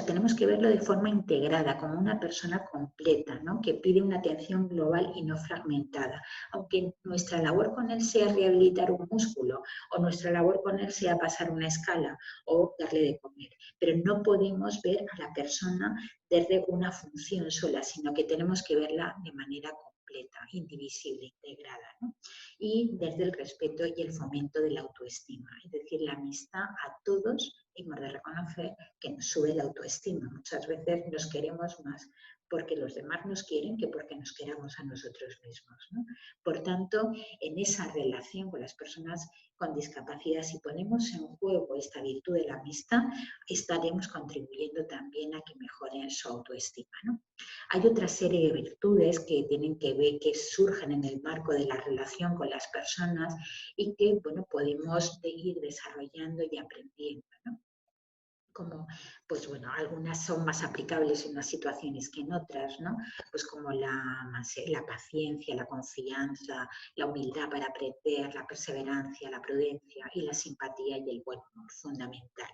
tenemos que verlo de forma integrada, como una persona completa, ¿no? Que pide una atención global y no fragmentada. Aunque nuestra labor con él sea rehabilitar un músculo, o nuestra labor con él sea pasar una escala, o darle de comer. Pero no podemos ver a la persona desde una función sola, sino que tenemos que verla de manera completa, indivisible, integrada, ¿no? Y desde el respeto y el fomento de la autoestima. Es decir, la amistad a todos hemos de reconocer que nos sube la autoestima. Muchas veces nos queremos más porque los demás nos quieren que porque nos queramos a nosotros mismos, ¿no? Por tanto, en esa relación con las personas con discapacidad, si ponemos en juego esta virtud de la amistad, estaremos contribuyendo también a que mejoren su autoestima, ¿no? Hay otra serie de virtudes que tienen que ver, que surgen en el marco de la relación con las personas y que, bueno, podemos ir desarrollando y aprendiendo, ¿no? Como, pues bueno, algunas son más aplicables en unas situaciones que en otras, ¿no? Pues como la paciencia, la confianza, la humildad para aprender, la perseverancia, la prudencia y la simpatía y el buen humor, fundamental.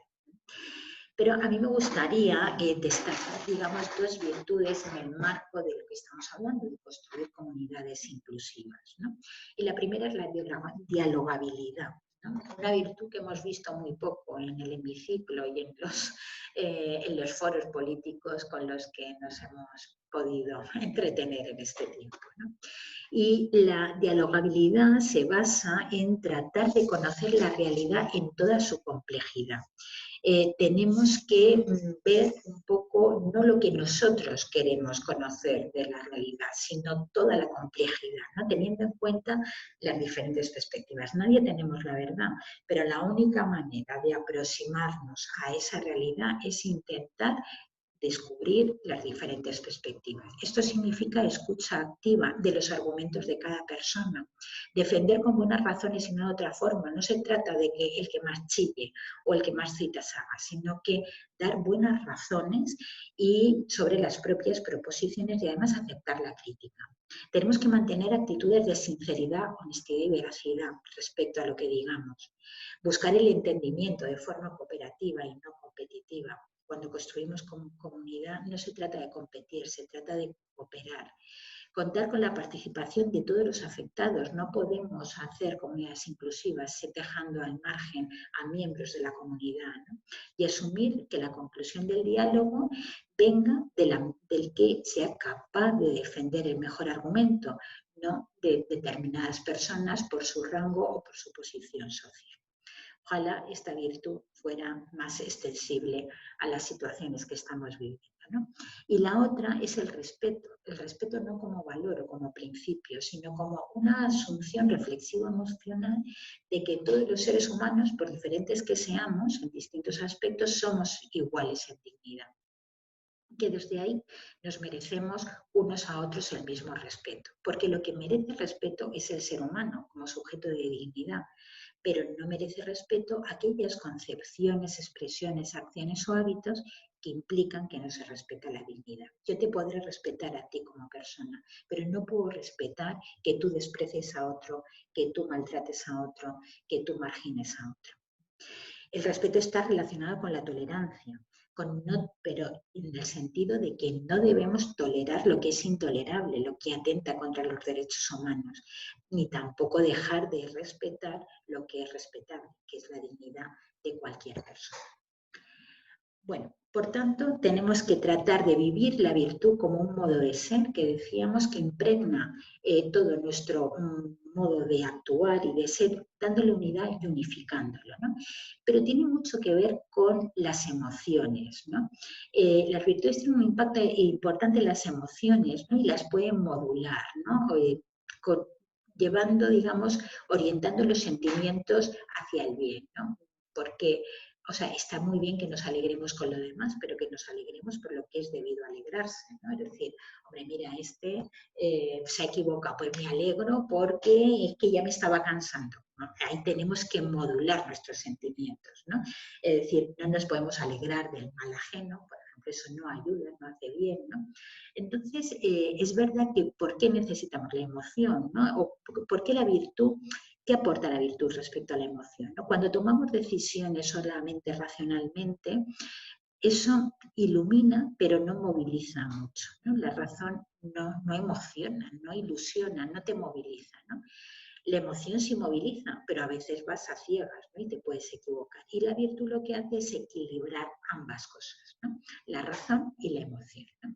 Pero a mí me gustaría destacar, digamos, dos virtudes en el marco de lo que estamos hablando, de construir comunidades inclusivas, ¿no? Y la primera es la dialogabilidad, ¿no? Una virtud que hemos visto muy poco en el hemiciclo y en los foros políticos con los que nos hemos podido entretener en este tiempo, ¿no? Y la dialogabilidad se basa en tratar de conocer la realidad en toda su complejidad. Tenemos que ver un poco no lo que nosotros queremos conocer de la realidad, sino toda la complejidad, ¿no? Teniendo en cuenta las diferentes perspectivas. Nadie tenemos la verdad, pero la única manera de aproximarnos a esa realidad es intentar descubrir las diferentes perspectivas. Esto significa escucha activa de los argumentos de cada persona, defender con buenas razones y no de otra forma. No se trata de que el que más chille o el que más citas haga, sino que dar buenas razones y sobre las propias proposiciones y además aceptar la crítica. Tenemos que mantener actitudes de sinceridad, honestidad y veracidad respecto a lo que digamos. Buscar el entendimiento de forma cooperativa y no competitiva. Cuando construimos comunidad no se trata de competir, se trata de cooperar. Contar con la participación de todos los afectados. No podemos hacer comunidades inclusivas dejando al margen a miembros de la comunidad, ¿no? Y asumir que la conclusión del diálogo venga del que sea capaz de defender el mejor argumento, no de determinadas personas por su rango o por su posición social. Ojalá esta virtud fuera más extensible a las situaciones que estamos viviendo, ¿no? Y la otra es el respeto no como valor o como principio, sino como una asunción reflexiva emocional de que todos los seres humanos, por diferentes que seamos, en distintos aspectos, somos iguales en dignidad. Que desde ahí nos merecemos unos a otros el mismo respeto, porque lo que merece respeto es el ser humano como sujeto de dignidad, pero no merece respeto aquellas concepciones, expresiones, acciones o hábitos que implican que no se respeta la dignidad. Yo te podré respetar a ti como persona, pero no puedo respetar que tú desprecies a otro, que tú maltrates a otro, que tú margines a otro. El respeto está relacionado con la tolerancia, pero en el sentido de que no debemos tolerar lo que es intolerable, lo que atenta contra los derechos humanos, ni tampoco dejar de respetar lo que es respetable, que es la dignidad de cualquier persona. Bueno, por tanto, tenemos que tratar de vivir la virtud como un modo de ser que decíamos que impregna todo nuestro modo de actuar y de ser, dándole unidad y unificándolo, ¿no? Pero tiene mucho que ver con las emociones, ¿no? Las virtudes tienen un impacto importante en las emociones, ¿no? Y las pueden modular, ¿no? Llevando, digamos, orientando los sentimientos hacia el bien, ¿no? Porque o sea, está muy bien que nos alegremos con lo demás, pero que nos alegremos por lo que es debido alegrarse, ¿no? Es decir, hombre, mira, se ha equivocado, pues me alegro porque es que ya me estaba cansando, ¿no? Ahí tenemos que modular nuestros sentimientos, ¿no? Es decir, no nos podemos alegrar del mal ajeno, por ejemplo, eso no ayuda, no hace bien, ¿no? Entonces, es verdad que ¿por qué necesitamos la emoción, ¿no? O ¿por qué la virtud? ¿Qué aporta la virtud respecto a la emoción, ¿no? Cuando tomamos decisiones solamente racionalmente, eso ilumina, pero no moviliza mucho, ¿no? La razón no emociona, no ilusiona, no te moviliza, ¿no? La emoción sí moviliza, pero a veces vas a ciegas, ¿no? Y te puedes equivocar. Y la virtud lo que hace es equilibrar ambas cosas, ¿no? La razón y la emoción, ¿no?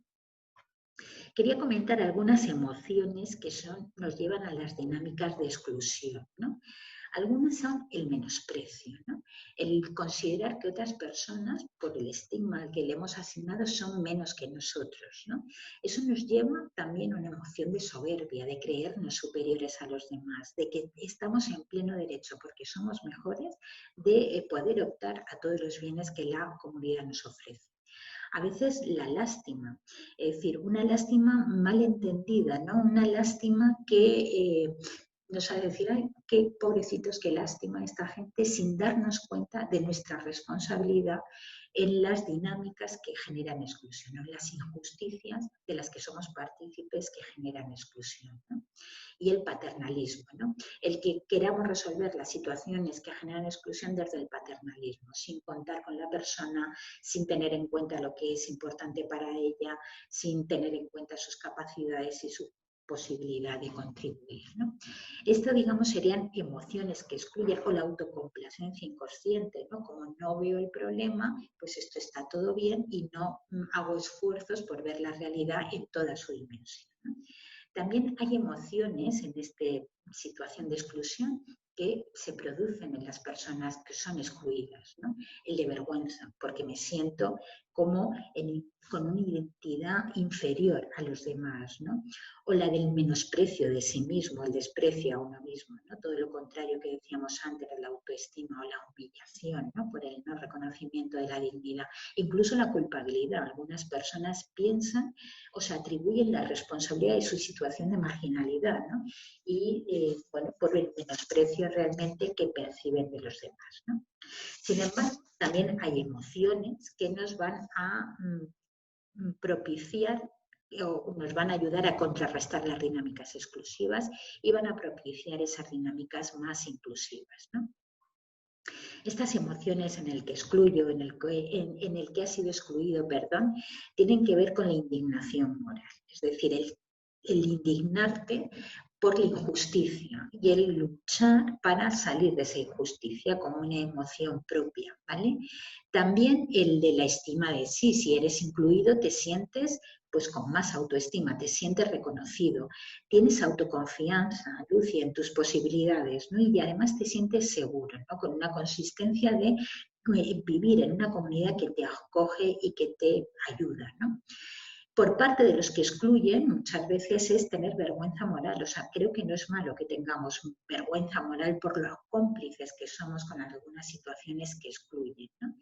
Quería comentar algunas emociones que nos llevan a las dinámicas de exclusión, ¿no? Algunas son el menosprecio, ¿no? El considerar que otras personas, por el estigma al que le hemos asignado, son menos que nosotros, ¿no? Eso nos lleva también a una emoción de soberbia, de creernos superiores a los demás, de que estamos en pleno derecho, porque somos mejores, de poder optar a todos los bienes que la comunidad nos ofrece. A veces la lástima, es decir, una lástima mal entendida, ¿no? Una lástima que nos ha de decir, ay, qué pobrecitos, qué lástima esta gente, sin darnos cuenta de nuestra responsabilidad en las dinámicas que generan exclusión, en las injusticias de las que somos partícipes que generan exclusión, ¿no? Y el paternalismo, ¿no? El que queramos resolver las situaciones que generan exclusión desde el paternalismo, sin contar con la persona, sin tener en cuenta lo que es importante para ella, sin tener en cuenta sus capacidades y su posibilidad de contribuir, ¿no? Esto, digamos, serían emociones que excluyen, o la autocomplacencia inconsciente, ¿no? Como no veo el problema, pues esto está todo bien y no hago esfuerzos por ver la realidad en toda su dimensión, ¿no? También hay emociones en esta situación de exclusión que se producen en las personas que son excluidas, ¿no? El de vergüenza, porque me siento como con una identidad inferior a los demás, ¿no? O la del menosprecio de sí mismo, el desprecio a uno mismo, ¿no? Todo lo contrario que decíamos antes de la autoestima o la humillación, ¿no? Por el no reconocimiento de la dignidad. Incluso la culpabilidad. Algunas personas piensan o se atribuyen la responsabilidad de su situación de marginalidad, ¿no? Y, bueno, por el menosprecio realmente que perciben de los demás, ¿no? Sin embargo, también hay emociones que nos van a propiciar o nos van a ayudar a contrarrestar las dinámicas exclusivas y van a propiciar esas dinámicas más inclusivas, ¿no? Estas emociones en el que excluyo, en el que ha sido excluido, perdón, tienen que ver con la indignación moral, es decir, el indignarte por la injusticia y el luchar para salir de esa injusticia como una emoción propia, ¿vale? También el de la estima de sí, si eres incluido te sientes pues con más autoestima, te sientes reconocido, tienes autoconfianza, Lucy, en tus posibilidades, ¿no? Y además te sientes seguro, ¿no? Con una consistencia de vivir en una comunidad que te acoge y que te ayuda, ¿no? Por parte de los que excluyen, muchas veces es tener vergüenza moral. O sea, creo que no es malo que tengamos vergüenza moral por los cómplices que somos con algunas situaciones que excluyen, ¿no?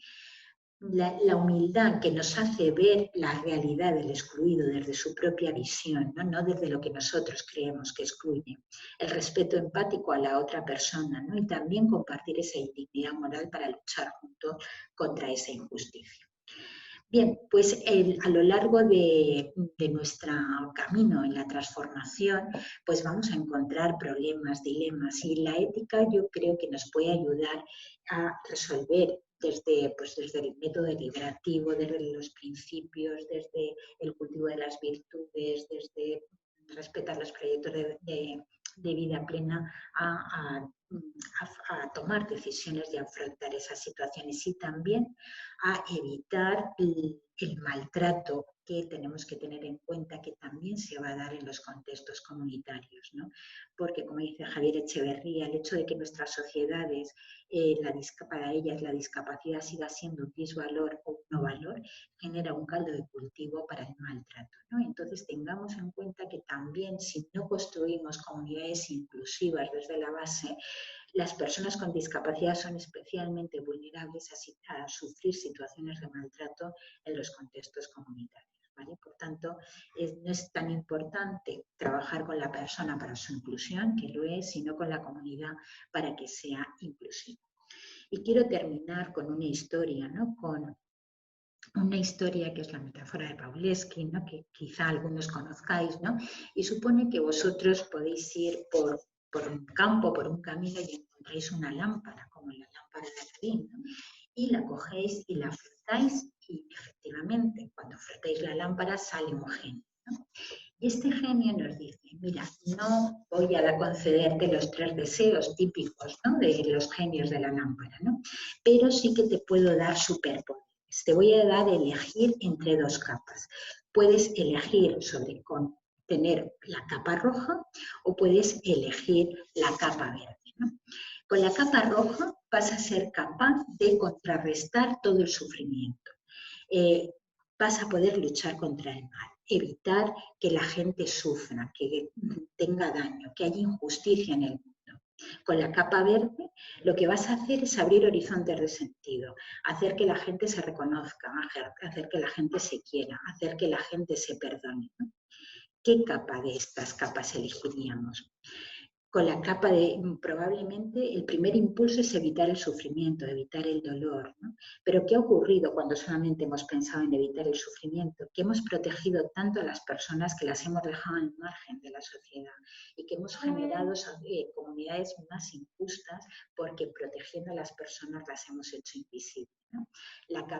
La humildad que nos hace ver la realidad del excluido desde su propia visión, ¿no? No desde lo que nosotros creemos que excluye. El respeto empático a la otra persona, ¿no? Y también compartir esa indignidad moral para luchar juntos contra esa injusticia. Bien, pues a lo largo de nuestro camino en la transformación, pues vamos a encontrar problemas, dilemas, y la ética yo creo que nos puede ayudar a resolver desde el método deliberativo, desde los principios, desde el cultivo de las virtudes, desde respetar los proyectos de vida plena, a tomar decisiones y afrontar esas situaciones, y también a evitar el maltrato que tenemos que tener en cuenta que también se va a dar en los contextos comunitarios, ¿no? Porque, como dice Javier Echeverría, el hecho de que nuestras sociedades, para ellas la discapacidad siga siendo un disvalor o un no valor, genera un caldo de cultivo para el maltrato, ¿no? Entonces tengamos en cuenta que también, si no construimos comunidades inclusivas desde la base, las personas con discapacidad son especialmente vulnerables a sufrir situaciones de maltrato en los contextos comunitarios, ¿vale? Por tanto, no es tan importante trabajar con la persona para su inclusión, que lo es, sino con la comunidad para que sea inclusiva. Y quiero terminar con una historia, ¿no? Con una historia que es la metáfora de Pawlowski, ¿no? Que quizá algunos conozcáis, ¿no? Y supone que vosotros podéis ir por un campo, por un camino, y encontráis una lámpara, como la lámpara de Aladín, ¿no? Y la cogéis y la frotáis, y efectivamente, cuando frotáis la lámpara sale un genio, ¿no? Y este genio nos dice, mira, no voy a concederte los 3 deseos típicos, ¿no? De los genios de la lámpara, ¿no? Pero sí que te puedo dar superpoderes. Te voy a dar a elegir entre 2 capas. Puedes elegir con tener la capa roja o puedes elegir la capa verde, ¿no? Con la capa roja vas a ser capaz de contrarrestar todo el sufrimiento. Vas a poder luchar contra el mal, evitar que la gente sufra, que tenga daño, que haya injusticia en el mundo. Con la capa verde lo que vas a hacer es abrir horizontes de sentido, hacer que la gente se reconozca, hacer que la gente se quiera, hacer que la gente se perdone, ¿no? ¿Qué capa de estas capas elegiríamos? con la capa de, probablemente el primer impulso es evitar el sufrimiento, evitar el dolor, ¿no? Pero ¿qué ha ocurrido cuando solamente hemos pensado en evitar el sufrimiento? Que hemos protegido tanto a las personas que las hemos dejado al margen de la sociedad y que hemos generado comunidades más injustas porque protegiendo a las personas las hemos hecho invisibles, ¿no?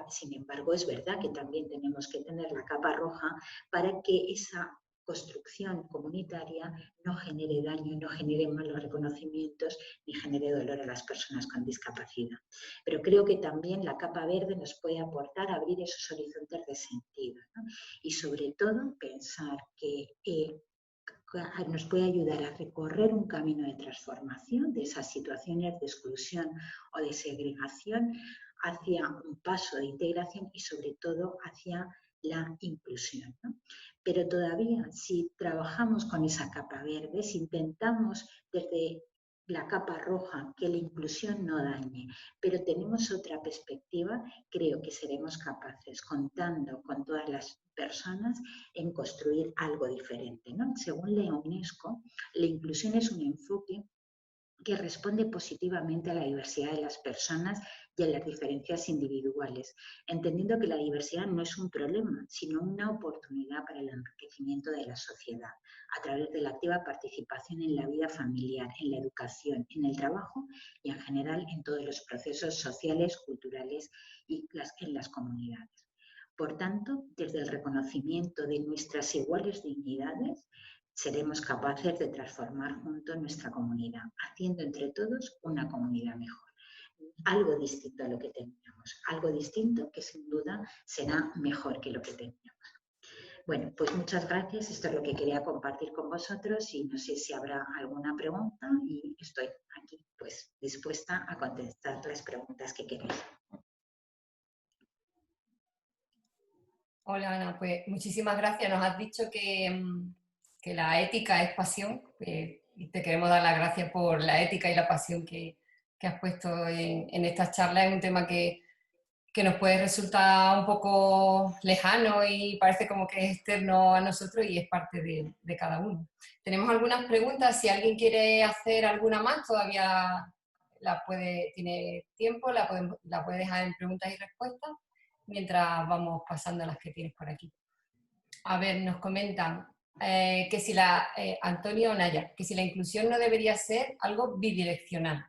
Sin embargo, es verdad que también tenemos que tener la capa roja para que esa construcción comunitaria no genere daño, no genere malos reconocimientos ni genere dolor a las personas con discapacidad. Pero creo que también la capa verde nos puede aportar a abrir esos horizontes de sentido, ¿no? Y sobre todo pensar que nos puede ayudar a recorrer un camino de transformación de esas situaciones de exclusión o de segregación hacia un paso de integración y sobre todo hacia la inclusión, ¿no? Pero todavía si trabajamos con esa capa verde, si intentamos desde la capa roja que la inclusión no dañe, pero tenemos otra perspectiva, creo que seremos capaces, contando con todas las personas, en construir algo diferente, ¿no? Según la UNESCO, la inclusión es un enfoque que responde positivamente a la diversidad de las personas y a las diferencias individuales, entendiendo que la diversidad no es un problema, sino una oportunidad para el enriquecimiento de la sociedad, a través de la activa participación en la vida familiar, en la educación, en el trabajo y en general en todos los procesos sociales, culturales y en las comunidades. Por tanto, desde el reconocimiento de nuestras iguales dignidades, seremos capaces de transformar juntos nuestra comunidad, haciendo entre todos una comunidad mejor. Algo distinto a lo que teníamos, algo distinto que sin duda será mejor que lo que teníamos. Bueno, pues muchas gracias, esto es lo que quería compartir con vosotros y no sé si habrá alguna pregunta y estoy aquí pues dispuesta a contestar las preguntas que queráis. Hola Ana, pues muchísimas gracias. Nos has dicho que la ética es pasión y te queremos dar las gracias por la ética y la pasión que has puesto en esta charla. Es un tema que nos puede resultar un poco lejano y parece como que es externo a nosotros y es parte de cada uno. Tenemos algunas preguntas, si alguien quiere hacer alguna más, todavía tiene tiempo, la puede dejar en preguntas y respuestas, mientras vamos pasando a las que tienes por aquí. A ver, nos comentan que si Antonio Naya, que si la inclusión no debería ser algo bidireccional,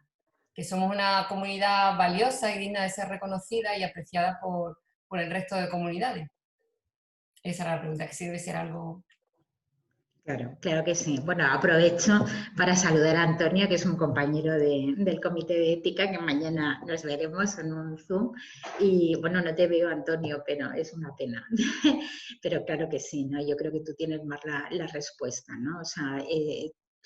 que somos una comunidad valiosa y digna de ser reconocida y apreciada por el resto de comunidades. Esa era la pregunta, que si debe ser algo... Claro, claro que sí. Bueno, aprovecho para saludar a Antonio, que es un compañero del Comité de Ética, que mañana nos veremos en un Zoom. Y bueno, no te veo, Antonio, pero es una pena. Pero claro que sí, ¿no? Yo creo que tú tienes más la respuesta, ¿no? O sea,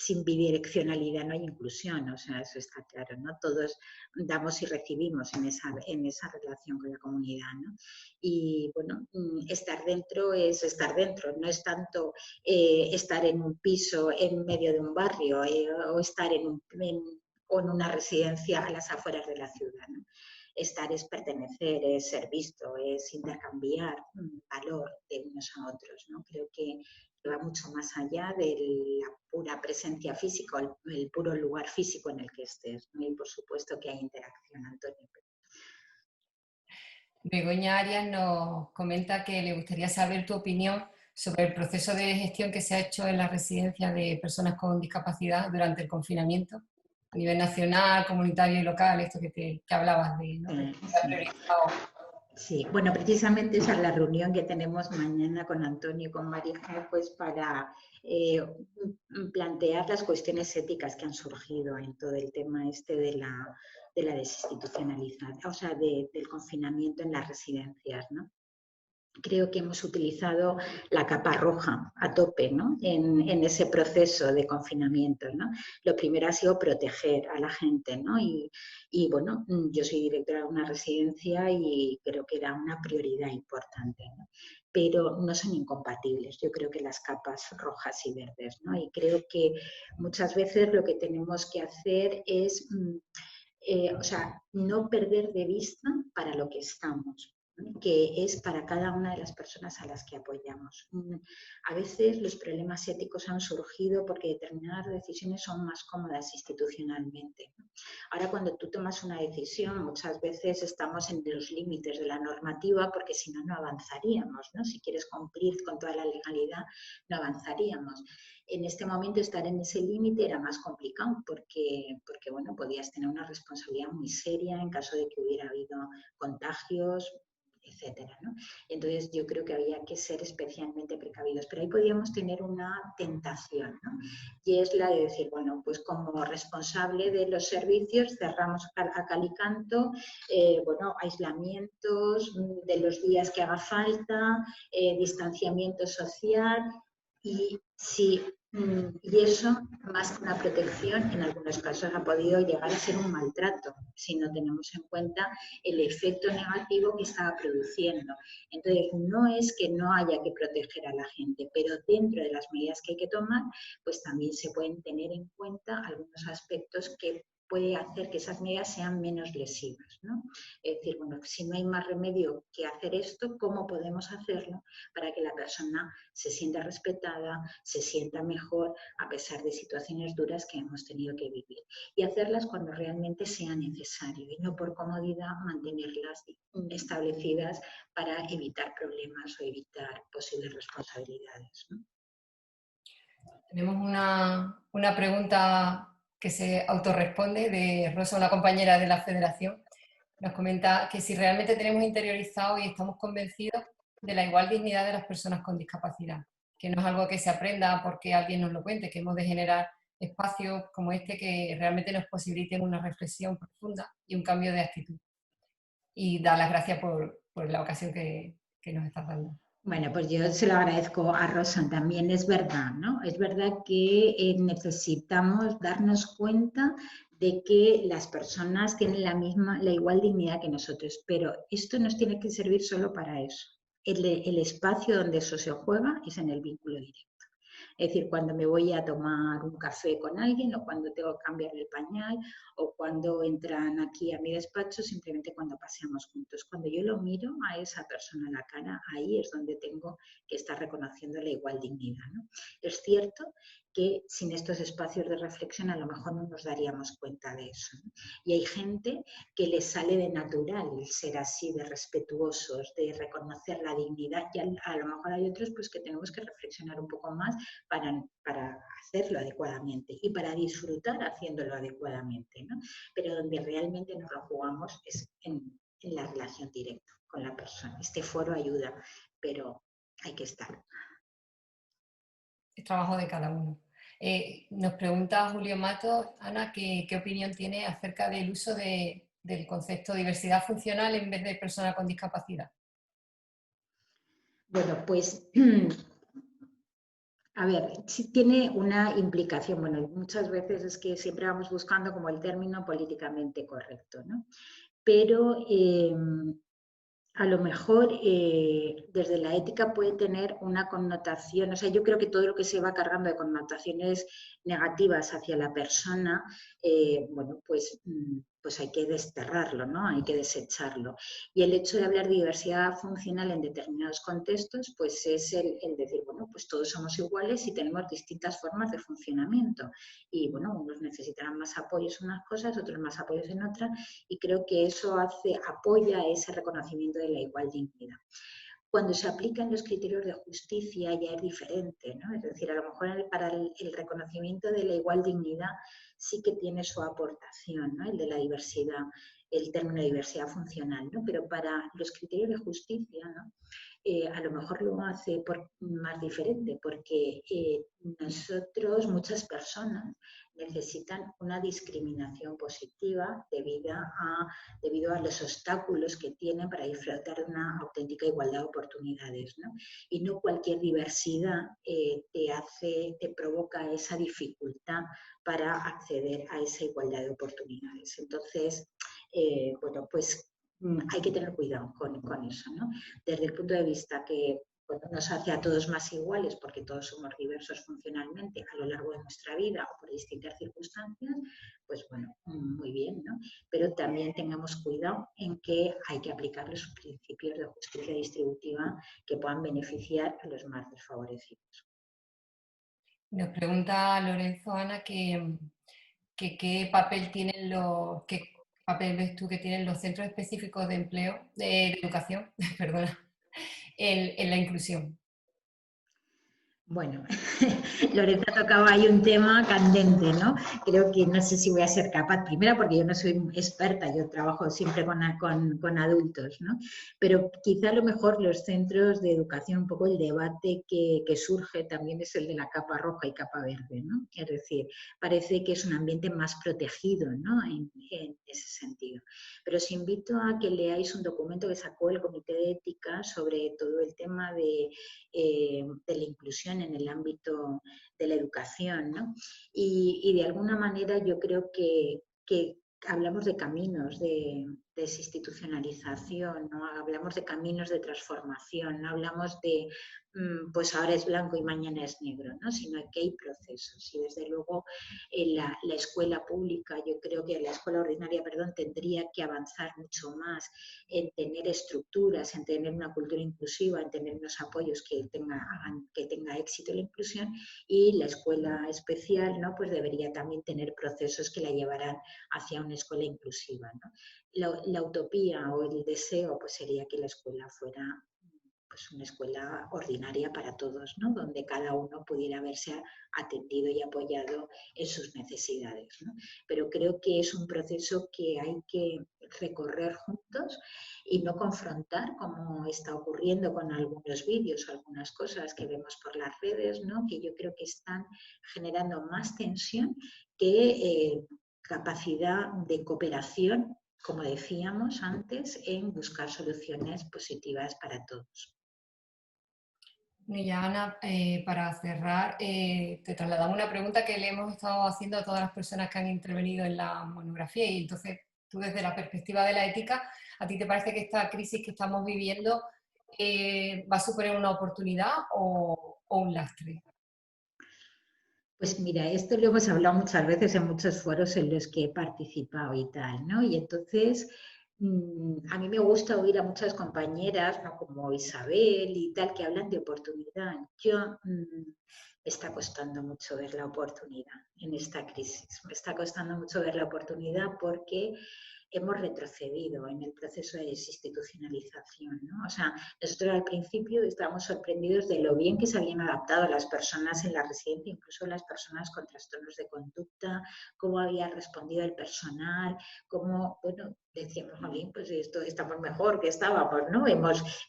sin bidireccionalidad no hay inclusión, o sea, eso está claro, ¿no? Todos damos y recibimos en esa relación con la comunidad, ¿no? Y bueno, estar dentro es estar dentro, no es tanto estar en un piso en medio de un barrio o estar en una residencia a las afueras de la ciudad, ¿no? Estar es pertenecer, es ser visto, es intercambiar valor de unos a otros, ¿no? Creo que va mucho más allá de la pura presencia física, el puro lugar físico en el que estés, ¿no? Y por supuesto que hay interacción, Antonio. Begoña Arias nos comenta que le gustaría saber tu opinión sobre el proceso de gestión que se ha hecho en la residencia de personas con discapacidad durante el confinamiento, a nivel nacional, comunitario y local, esto que hablabas de, ¿no? Sí, bueno, precisamente esa es la reunión que tenemos mañana con Antonio y con Marija, pues para plantear las cuestiones éticas que han surgido en todo el tema este de la desinstitucionalización, o sea, del confinamiento en las residencias, ¿no? Creo que hemos utilizado la capa roja a tope, ¿no? en ese proceso de confinamiento, ¿no? Lo primero ha sido proteger a la gente, ¿no? Y bueno, yo soy directora de una residencia y creo que era una prioridad importante, ¿no? Pero no son incompatibles, yo creo que las capas rojas y verdes, ¿no? Y creo que muchas veces lo que tenemos que hacer es, o sea, no perder de vista para lo que estamos. que es para cada una de las personas a las que apoyamos. A veces los problemas éticos han surgido porque determinadas decisiones son más cómodas institucionalmente. Ahora, cuando tú tomas una decisión, muchas veces estamos en los límites de la normativa porque si no, no avanzaríamos, ¿no? Si quieres cumplir con toda la legalidad, no avanzaríamos. En este momento estar en ese límite era más complicado porque bueno, podías tener una responsabilidad muy seria en caso de que hubiera habido contagios, etcétera, ¿no? Entonces yo creo que había que ser especialmente precavidos, pero ahí podíamos tener una tentación, ¿no? Y es la de decir, bueno, pues como responsable de los servicios cerramos a cal y canto, bueno, aislamientos de los días que haga falta, distanciamiento social y si y eso, más que una protección, en algunos casos ha podido llegar a ser un maltrato, si no tenemos en cuenta el efecto negativo que estaba produciendo. Entonces, no es que no haya que proteger a la gente, pero dentro de las medidas que hay que tomar, pues también se pueden tener en cuenta algunos aspectos que puede hacer que esas medidas sean menos lesivas, ¿no? Es decir, bueno, si no hay más remedio que hacer esto, ¿cómo podemos hacerlo para que la persona se sienta respetada, se sienta mejor a pesar de situaciones duras que hemos tenido que vivir? Y hacerlas cuando realmente sea necesario y no por comodidad mantenerlas establecidas para evitar problemas o evitar posibles responsabilidades, ¿no? Tenemos una pregunta que se autorresponde de Rosa, una compañera de la Federación. Nos comenta que si realmente tenemos interiorizado y estamos convencidos de la igual dignidad de las personas con discapacidad, que no es algo que se aprenda porque alguien nos lo cuente, que hemos de generar espacios como este que realmente nos posibiliten una reflexión profunda y un cambio de actitud. Y dar las gracias por la ocasión que nos estás dando. Bueno, pues yo se lo agradezco a Rosa también, es verdad, ¿no? Es verdad que necesitamos darnos cuenta de que las personas tienen la igual dignidad que nosotros, pero esto nos tiene que servir solo para eso. El espacio donde eso se juega es en el vínculo directo. Es decir, cuando me voy a tomar un café con alguien o cuando tengo que cambiar el pañal o cuando entran aquí a mi despacho, simplemente cuando paseamos juntos. Cuando yo lo miro a esa persona a la cara, ahí es donde tengo que estar reconociendo la igual dignidad, ¿no? Es cierto que sin estos espacios de reflexión a lo mejor no nos daríamos cuenta de eso, ¿no? Y hay gente que les sale de natural el ser así, de respetuosos, de reconocer la dignidad y a lo mejor hay otros pues que tenemos que reflexionar un poco más para hacerlo adecuadamente y para disfrutar haciéndolo adecuadamente, ¿no? Pero donde realmente nos lo jugamos es en la relación directa con la persona. Este foro ayuda, pero hay que estar. Es trabajo de cada uno. Nos pregunta Julio Matos, Ana, ¿qué opinión tiene acerca del uso del concepto de diversidad funcional en vez de persona con discapacidad? Bueno, pues a ver, sí tiene una implicación. Bueno, muchas veces es que siempre vamos buscando como el término políticamente correcto, ¿no? Pero a lo mejor desde la ética puede tener una connotación, o sea, yo creo que todo lo que se va cargando de connotaciones negativas hacia la persona, bueno, pues hay que desterrarlo, ¿no? Hay que desecharlo. Y el hecho de hablar de diversidad funcional en determinados contextos, pues es el decir, bueno, pues todos somos iguales y tenemos distintas formas de funcionamiento. Y bueno, unos necesitarán más apoyos en unas cosas, otros más apoyos en otras, y creo que eso apoya ese reconocimiento de la igual dignidad. Cuando se aplican los criterios de justicia ya es diferente, ¿no? Es decir, a lo mejor para el reconocimiento de la igual dignidad sí que tiene su aportación, ¿no? El de la diversidad, el término de diversidad funcional, ¿no? Pero para los criterios de justicia, ¿no? A lo mejor lo hace más diferente, porque nosotros, muchas personas, necesitan una discriminación positiva debido a los obstáculos que tienen para disfrutar de una auténtica igualdad de oportunidades, ¿no? Y no cualquier diversidad te provoca esa dificultad para acceder a esa igualdad de oportunidades. Entonces, bueno, pues hay que tener cuidado con eso, ¿no? Desde el punto de vista que nos hace a todos más iguales porque todos somos diversos funcionalmente a lo largo de nuestra vida o por distintas circunstancias, pues bueno, muy bien, ¿no? Pero también tengamos cuidado en que hay que aplicar los principios de justicia distributiva que puedan beneficiar a los más desfavorecidos. Nos pregunta Lorenzo, Ana, que qué papel tienen qué papel ves tú que tienen los centros específicos de empleo, de educación, perdona, en la inclusión. Bueno, Lorenzo ha tocado ahí un tema candente, ¿no? Creo que no sé si voy a ser capaz, primero porque yo no soy experta, yo trabajo siempre con adultos, ¿no? Pero quizá a lo mejor los centros de educación, un poco el debate que surge también es el de la capa roja y capa verde, ¿no? Es decir, parece que es un ambiente más protegido, ¿no? En ese sentido. Pero os invito a que leáis un documento que sacó el Comité de Ética sobre todo el tema de la inclusión en el ámbito de la educación, ¿no? Y de alguna manera yo creo que hablamos de caminos de desinstitucionalización, ¿no? Hablamos de caminos de transformación, no hablamos de pues ahora es blanco y mañana es negro, ¿no? Sino que hay procesos y desde luego en la escuela pública, yo creo que la escuela ordinaria, perdón, tendría que avanzar mucho más en tener estructuras, en tener una cultura inclusiva, en tener unos apoyos hagan que tenga éxito la inclusión, y la escuela especial, ¿no? Pues debería también tener procesos que la llevarán hacia una escuela inclusiva, ¿no? La utopía o el deseo pues sería que la escuela fuera pues una escuela ordinaria para todos, ¿no? Donde cada uno pudiera verse atendido y apoyado en sus necesidades, ¿no? Pero creo que es un proceso que hay que recorrer juntos y no confrontar, como está ocurriendo con algunos vídeos, algunas cosas que vemos por las redes, ¿no? Que yo creo que están generando más tensión que capacidad de cooperación, como decíamos antes, en buscar soluciones positivas para todos. Y ya, Ana, para cerrar, te trasladamos una pregunta que le hemos estado haciendo a todas las personas que han intervenido en la monografía, y entonces tú desde la perspectiva de la ética, ¿a ti te parece que esta crisis que estamos viviendo va a suponer una oportunidad o un lastre? Pues mira, esto lo hemos hablado muchas veces en muchos foros en los que he participado y tal, ¿no? Y entonces a mí me gusta oír a muchas compañeras, ¿no? Como Isabel y tal, que hablan de oportunidad. Me está costando mucho ver la oportunidad en esta crisis. Me está costando mucho ver la oportunidad porque hemos retrocedido en el proceso de desinstitucionalización, ¿no? O sea, nosotros al principio estábamos sorprendidos de lo bien que se habían adaptado las personas en la residencia, incluso las personas con trastornos de conducta, cómo había respondido el personal, cómo, bueno, decíamos, pues esto estamos mejor que estábamos, ¿no?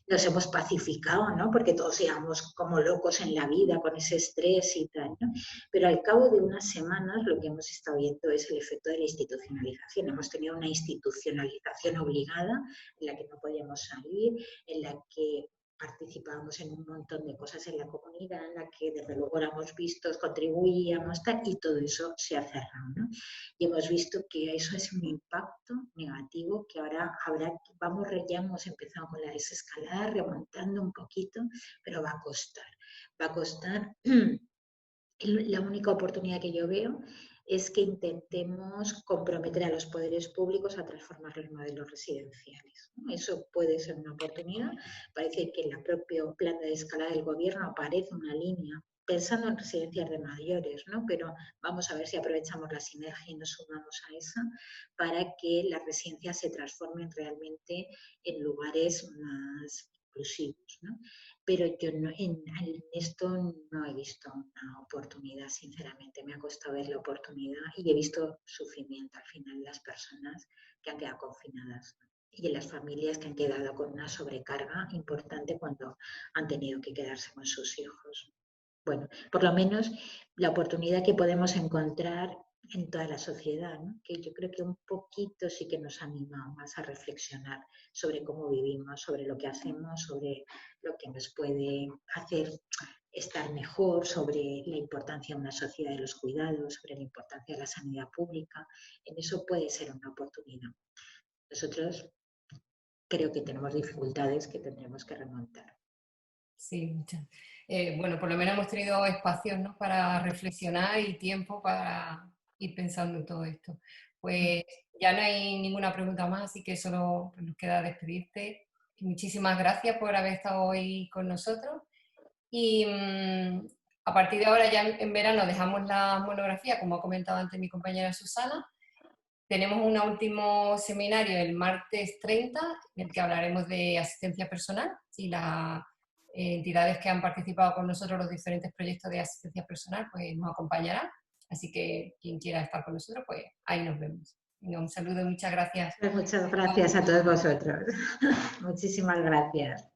Nos hemos pacificado, ¿no? Porque todos íbamos como locos en la vida con ese estrés y tal, ¿no? Pero al cabo de unas semanas lo que hemos estado viendo es el efecto de la institucionalización. Hemos tenido una institucionalización obligada en la que no podíamos salir, en la que participábamos en un montón de cosas en la comunidad, en la que desde luego éramos vistos, contribuíamos, tal, y todo eso se ha cerrado, ¿no? Y hemos visto que eso es un impacto negativo que ahora ya hemos empezado con la desescalada, remontando un poquito, pero va a costar. Va a costar. La única oportunidad que yo veo es que intentemos comprometer a los poderes públicos a transformar los modelos residenciales, ¿no? Eso puede ser una oportunidad. Parece que en el propio plan de escalada del gobierno aparece una línea pensando en residencias de mayores, ¿no? Pero vamos a ver si aprovechamos la sinergia y nos sumamos a esa para que las residencias se transformen realmente en lugares más inclusivos, ¿no? Pero yo en esto no he visto una oportunidad, sinceramente. Me ha costado ver la oportunidad y he visto sufrimiento al final de las personas que han quedado confinadas, ¿no? Y en las familias que han quedado con una sobrecarga importante cuando han tenido que quedarse con sus hijos. Bueno, por lo menos la oportunidad que podemos encontrar en toda la sociedad, ¿no? Que yo creo que un poquito sí que nos anima más a reflexionar sobre cómo vivimos, sobre lo que hacemos, sobre lo que nos puede hacer estar mejor, sobre la importancia de una sociedad de los cuidados, sobre la importancia de la sanidad pública. En eso puede ser una oportunidad. Nosotros creo que tenemos dificultades que tendremos que remontar. Sí, muchas. Bueno, por lo menos hemos tenido espacios, ¿no? Para reflexionar y tiempo ir pensando en todo esto. Pues ya no hay ninguna pregunta más, así que solo nos queda despedirte. Y muchísimas gracias por haber estado hoy con nosotros. Y a partir de ahora, ya en verano, dejamos la monografía, como ha comentado antes mi compañera Susana. Tenemos un último seminario el martes 30, en el que hablaremos de asistencia personal y las entidades que han participado con nosotros en los diferentes proyectos de asistencia personal pues nos acompañarán. Así que quien quiera estar con nosotros, pues ahí nos vemos. Un saludo y muchas gracias. Pues muchas gracias a todos vosotros. Muchísimas gracias.